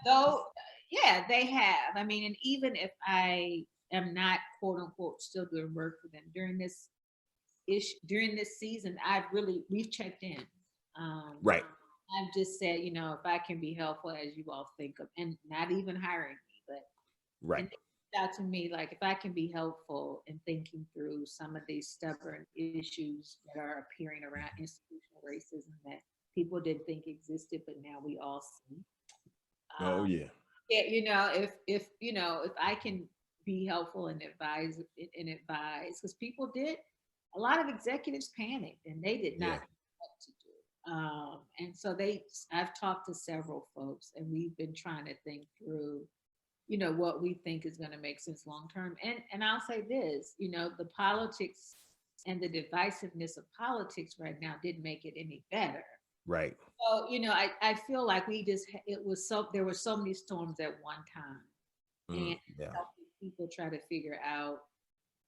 Though, yeah, they have. I mean, and even if I am not, quote unquote, still doing work for them during this season, we've checked in. Um, Right. I've just said, you know, if I can be helpful as you all think of, and not even hiring me, but Right. and they reached out to me, like, if I can be helpful in thinking through some of these stubborn issues that are appearing around institutional racism that people didn't think existed, but now we all see. Oh Um, yeah. yeah, you know, if you know, if I can be helpful and advise, because people did, a lot of executives panicked and they did not Yeah. know what to do. And so I've talked to several folks, and we've been trying to think through, you know, what we think is going to make sense long term. And I'll say this, you know, the politics and the divisiveness of politics right now didn't make it any better. Right. So, you know, I feel like there were so many storms at one time, and Yeah. helping people try to figure out,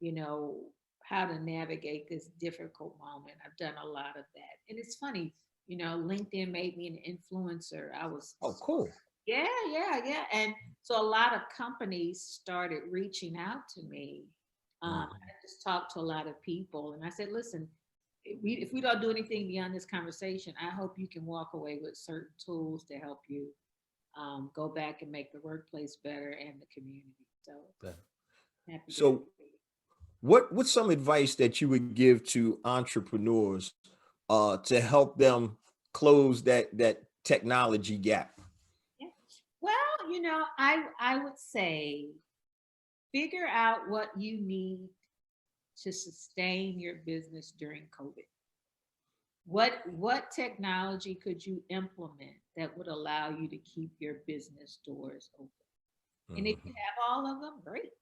you know, how to navigate this difficult moment. I've done a lot of that. And it's funny, you know, LinkedIn made me an influencer. Oh, cool. Yeah, yeah, yeah. And so a lot of companies started reaching out to me. Mm. I just talked to a lot of people, and I said, listen, if we don't do anything beyond this conversation, I hope you can walk away with certain tools to help you go back and make the workplace better and the community. So Yeah. happy to. So what's some advice that you would give to entrepreneurs to help them close that technology gap? Yeah. Well, I would say figure out what you need to sustain your business during COVID. What technology could you implement that would allow you to keep your business doors open? And if you Mhm. have all of them, great.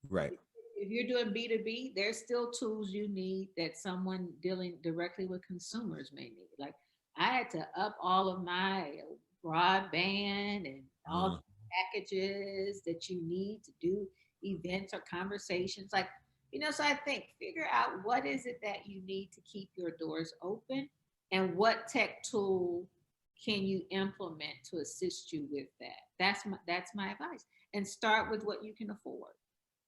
Right. If you're doing B2B, there's still tools you need that someone dealing directly with consumers may need. Like I had to up all of my broadband and all Mhm. the packages that you need to do events or conversations. Like, so I think figure out what is it that you need to keep your doors open and what tech tool can you implement to assist you with that. That's my advice. And start with what you can afford.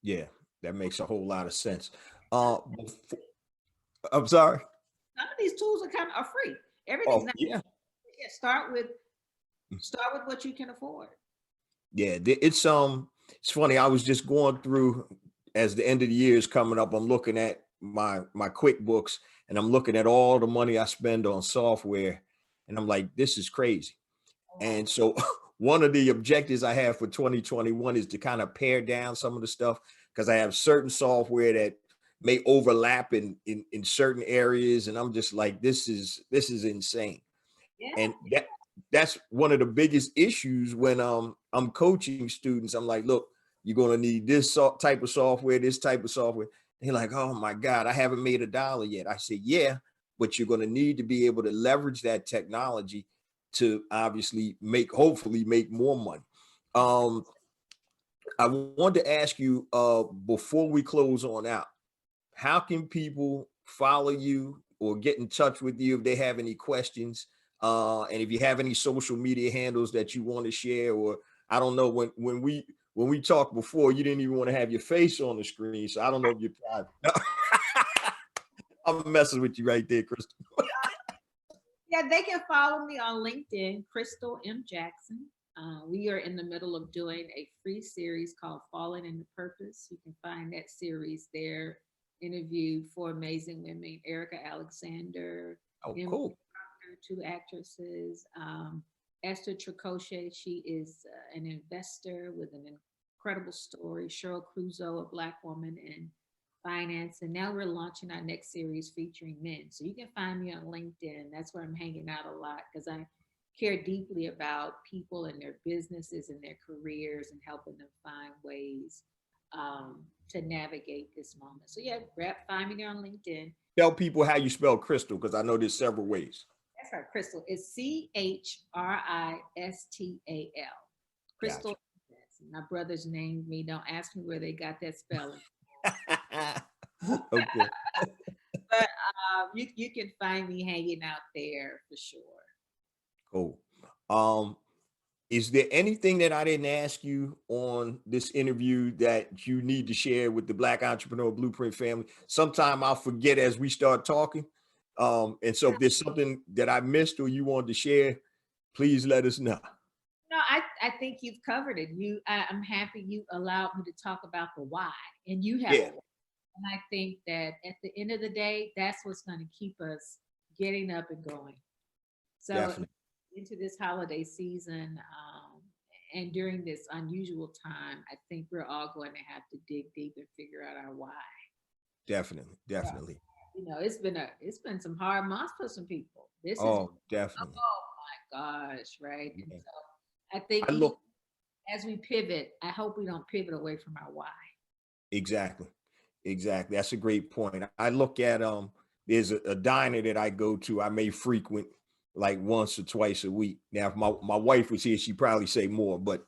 Yeah, that makes a whole lot of sense. Befo- I'm sorry. Some of these tools are free. Everything's Oh, not. yeah. Yeah, start with what you can afford. Yeah, it's funny. I was just going through as the end of the year is coming up. I'm looking at my QuickBooks and I'm looking at all the money I spend on software, and I'm like, this is crazy. Oh, wow. And so one of the objectives I have for 2021 is to kind of pare down some of the stuff because I have certain software that may overlap in certain areas, and I'm just like, this is insane. Yeah. And that's one of the biggest issues when I'm coaching students. I'm like, look, you're going to need this type of software, this type of software. They're like, oh my God, I haven't made a dollar yet. I said, yeah, but you're going to need to be able to leverage that technology to obviously hopefully make more money. um I wanted to ask you, before we close on out, how can people follow you or get in touch with you if they have any questions? And if you have any social media handles that you want to share, or I don't know, when we talked before, you didn't even want to have your face on the screen. So I don't know if you're private. I'm messing with you right there, Crystal. Yeah, they can follow me on LinkedIn, Christal M. Jackson. We are in the middle of doing a free series called Falling into Purpose. You can find that series there. Interviewed four amazing women: Erica Alexander, Oh, Emily cool. Proctor, two actresses. Esther Tricochet, she is an investor with an incredible story. Cheryl Crusoe, a Black woman in finance. And now we're launching our next series featuring men. So you can find me on LinkedIn. That's where I'm hanging out a lot because I care deeply about people and their businesses and their careers and helping them find ways to navigate this moment. So yeah, find me there on LinkedIn. Tell people how you spell Crystal, because I know there's several ways. That's our Christal. It's Christal. Christal. Gotcha. My brothers named me. Don't ask me where they got that spelling. Okay, But you can find me hanging out there for sure. cool. Um, is there anything that I didn't ask you on this interview that you need to share with the Black Entrepreneur Blueprint family? Sometime I'll forget as we start talking. And so if there's something that I missed or you wanted to share, please let us know. No, I think you've covered it. I'm happy you allowed me to talk about the why, and you have a Yeah, why. And I think that at the end of the day, that's what's going to keep us getting up and going. So definitely, into this holiday season, and during this unusual time, I think we're all going to have to dig deep and figure out our why. definitely, definitely. It's been some hard months for some people. This is, Oh, definitely. oh my gosh, right? And Yeah. so I think I look as we pivot, I hope we don't pivot away from our why. exactly, exactly. That's a great point. I look at there's a diner that I go to. I may frequent like once or twice a week. Now, if my wife was here, she'd probably say more, but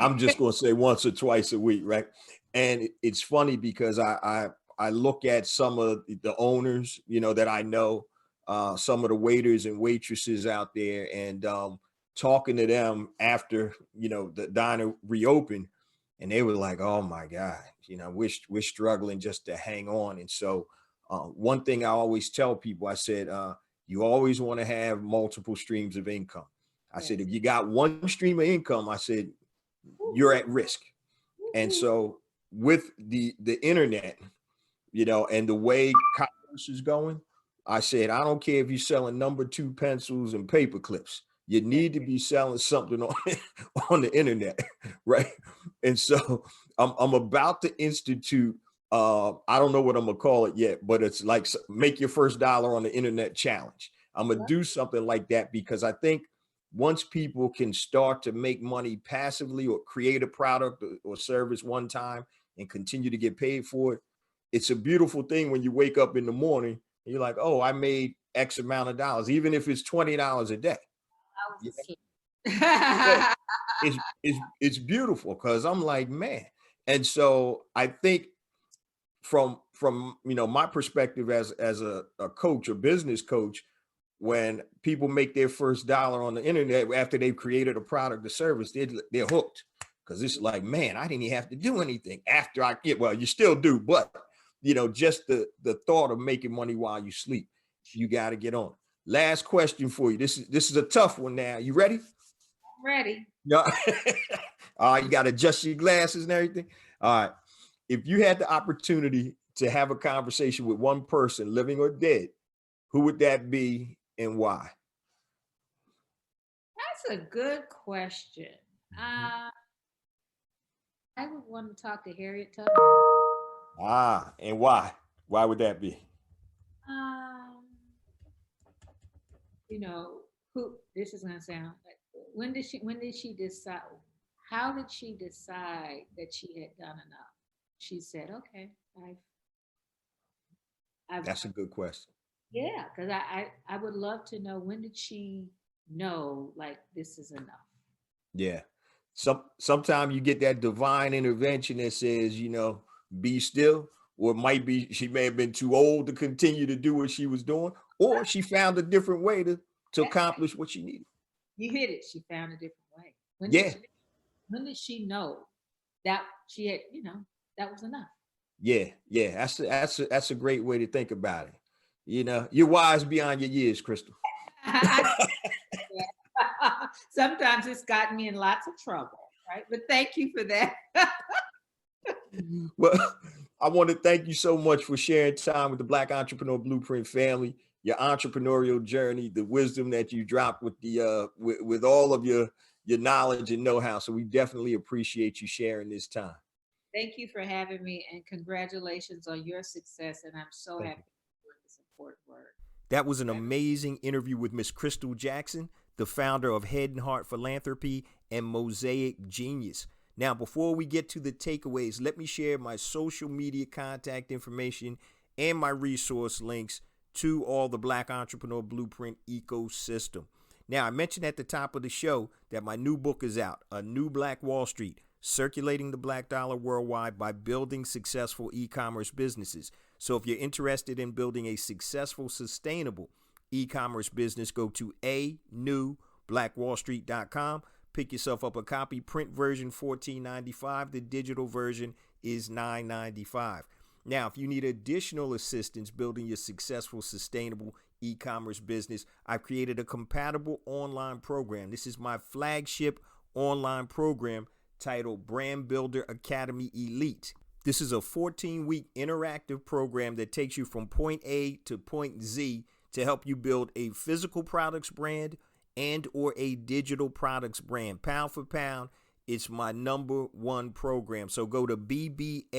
I'm Right? just gonna say once or twice a week, right? And it's funny because I look at some of the owners, that I know, some of the waiters and waitresses out there, and talking to them after the diner reopened, and they were like, "Oh my God, we're struggling just to hang on." And so, one thing I always tell people, I said, you always want to have multiple streams of income. I said, Yes. if you got one stream of income, I said, you're Woo-hoo, at risk. And woo-hoo. so, with the internet, and the way commerce is going, I said, I don't care if you're selling number 2 pencils and paper clips. You Yeah. need to be selling something on, on the internet, right? And so I'm about to institute, I don't know what I'm gonna call it yet, but it's like make your first dollar on the internet challenge. I'm gonna do something like that because I think once people can start to make money passively or create a product or service one time and continue to get paid for it, it's a beautiful thing when you wake up in the morning and you're like, oh, I made X amount of dollars, even if it's $20 a day. I was You know? asleep. Yeah, it's beautiful because I'm like, man. And so I think from my perspective as a coach, a business coach, when people make their first dollar on the internet after they've created a product or service, they're hooked because it's like, man, I didn't even have to do anything after I get, well, you still do, but just the thought of making money while you sleep, you got to get on. Last question for you. This is a tough one now. You ready? I'm ready. Yeah. You got to adjust your glasses and everything. All right. If you had the opportunity to have a conversation with one person, living or dead, who would that be and why? That's a good question. Uh, I would want to talk to Harriet Tubman. And why? Why would that be? Um, you know, who this is gonna sound like when did she decide how did she decide that she had done enough? She said, okay, I've That's a good question. yeah, because I would love to know when did she know like this is enough. Yeah. Sometimes you get that divine intervention that says, be still, or it might be she may have been too old to continue to do what she was doing, or she found a different way to That, accomplish what she needed. you hit it. She found a different way. Yeah. When did she know that she had, that was enough? Yeah. Yeah. That's a great way to think about it. You're wise beyond your years, Christal. I, sometimes it's gotten me in lots of trouble, right? But thank you for that. Well, I want to thank you so much for sharing time with the Black Entrepreneur Blueprint family, your entrepreneurial journey, the wisdom that you dropped with the with all of your knowledge and know-how. So we definitely appreciate you sharing this time. Thank you for having me and congratulations on your success. And I'm so Thank happy you. for this important work. That was an amazing interview with Miss Christal Jackson, the founder of Head and Heart Philanthropy and Mosaic Genius. Now, before we get to the takeaways, let me share my social media contact information and my resource links to all the Black Entrepreneur Blueprint ecosystem. Now, I mentioned at the top of the show that my new book is out, A New Black Wall Street, Circulating the Black Dollar Worldwide by Building Successful E-Commerce Businesses. So if you're interested in building a successful, sustainable e-commerce business, go to anewblackwallstreet.com. Pick yourself up a copy. Print version $14.95. The digital version is $9.95. Now, if you need additional assistance building your successful, sustainable e-commerce business, I've created a compatible online program. This is my flagship online program titled Brand Builder Academy Elite. This is a 14-week interactive program that takes you from point A to point Z to help you build a physical products brand and or a digital products brand. Pound for pound, it's my #1 program. So go to bbaelite.com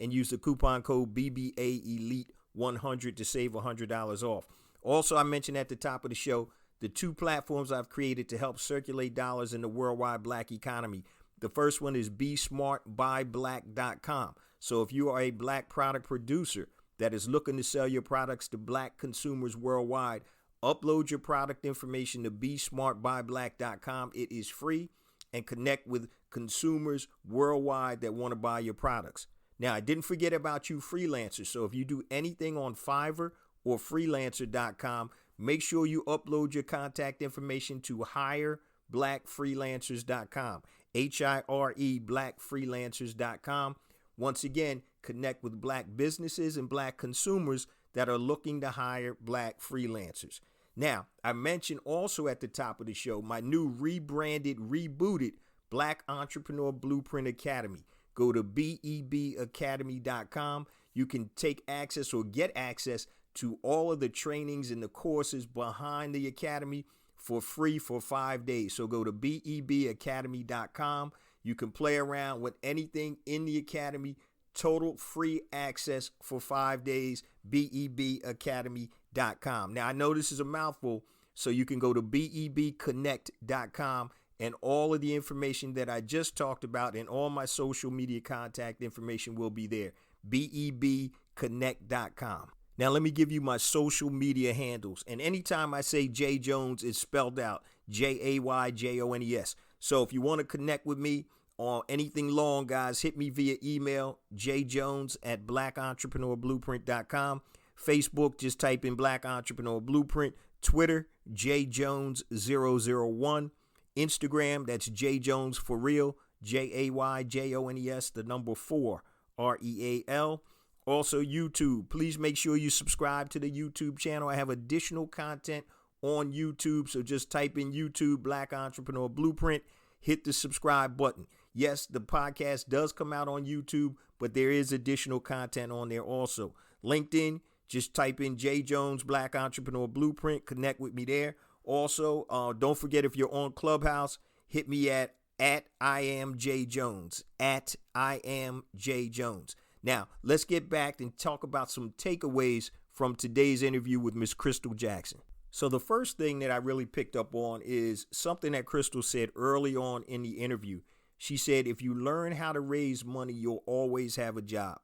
and use the coupon code BBAELITE100 to save $100 off. Also, I mentioned at the top of the show, the 2 platforms I've created to help circulate dollars in the worldwide Black economy. The first one is besmartbyblack.com. So if you are a Black product producer that is looking to sell your products to Black consumers worldwide, upload your product information to besmartbyblack.com. It is free and connect with consumers worldwide that want to buy your products. Now, I didn't forget about you freelancers. So if you do anything on Fiverr or freelancer.com, make sure you upload your contact information to hireblackfreelancers.com. HIRE blackfreelancers.com. Once again, connect with Black businesses and Black consumers that are looking to hire Black freelancers. Now, I mentioned also at the top of the show my new rebranded, rebooted Black Entrepreneur Blueprint Academy. Go to BEBacademy.com. you can take access or get access to all of the trainings and the courses behind the Academy for free for 5 days. So go to bebacademy.com. You can play around with anything in the Academy. Total free access for 5 days, bebacademy.com. Now, I know this is a mouthful, so you can go to bebconnect.com, and all of the information that I just talked about and all my social media contact information will be there, bebconnect.com. Now, let me give you my social media handles. And anytime I say Jay Jones, it's spelled out Jayjones. So if you want to connect with me on anything long, guys, hit me via email, jjones@blackentrepreneurblueprint.com. Facebook, just type in Black Entrepreneur Blueprint. Twitter, jjones001. Instagram, that's jjones for real, Jayjones, the number 4, REAL. Also, YouTube. Please make sure you subscribe to the YouTube channel. I have additional content on YouTube, so just type in YouTube, Black Entrepreneur Blueprint. Hit the subscribe button. Yes, the podcast does come out on YouTube, but there is additional content on there also. LinkedIn, just type in Jay Jones, Black Entrepreneur Blueprint. Connect with me there. Also, don't forget, if you're on Clubhouse, hit me at I am Jay Jones, at I am Jay Jones. Now, let's get back and talk about some takeaways from today's interview with Miss Christal Jackson. So the first thing that I really picked up on is something that Christal said early on in the interview. She said, if you learn how to raise money, you'll always have a job.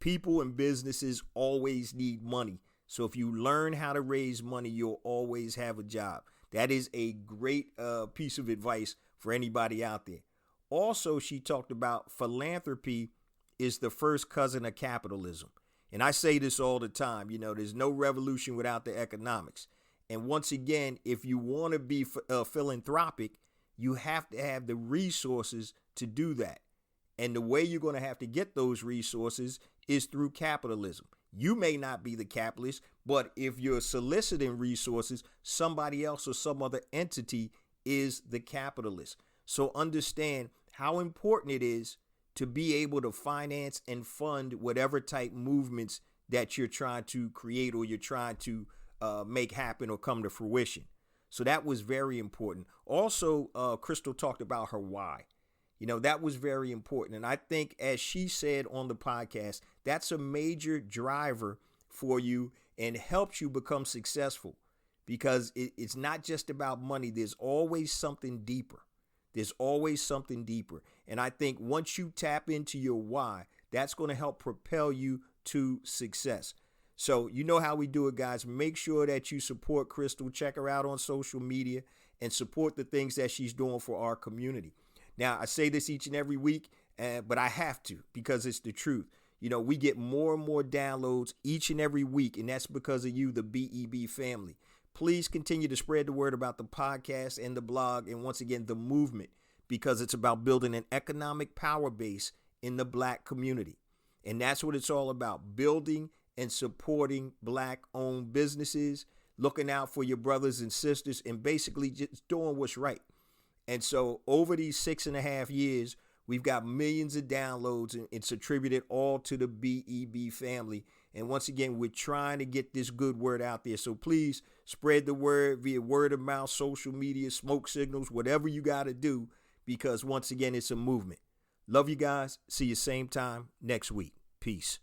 People and businesses always need money. So if you learn how to raise money, you'll always have a job. That is a great piece of advice for anybody out there. Also, she talked about philanthropy is the first cousin of capitalism. And I say this all the time, there's no revolution without the economics. And once again, if you want to be philanthropic, you have to have the resources to do that. And the way you're going to have to get those resources is through capitalism. You may not be the capitalist, but if you're soliciting resources, somebody else or some other entity is the capitalist. So understand how important it is to be able to finance and fund whatever type movements that you're trying to create or you're trying to make happen or come to fruition. So that was very important. Also, Christal talked about her why. That was very important. And I think, as she said on the podcast, that's a major driver for you and helps you become successful, because it's not just about money. There's always something deeper. There's always something deeper. And I think once you tap into your why, that's going to help propel you to success. So you know how we do it, guys. Make sure that you support Christal. Check her out on social media and support the things that she's doing for our community. Now, I say this each and every week, but I have to, because it's the truth. We get more and more downloads each and every week, and that's because of you, the BEB family. Please continue to spread the word about the podcast and the blog, and once again, the movement, because it's about building an economic power base in the Black community. And that's what it's all about, building and supporting Black-owned businesses, looking out for your brothers and sisters, and basically just doing what's right. And so over these 6.5 years, we've got millions of downloads, and it's attributed all to the BEB family. And once again, we're trying to get this good word out there. So please spread the word via word of mouth, social media, smoke signals, whatever you got to do, because once again, it's a movement. Love you guys. See you same time next week. Peace.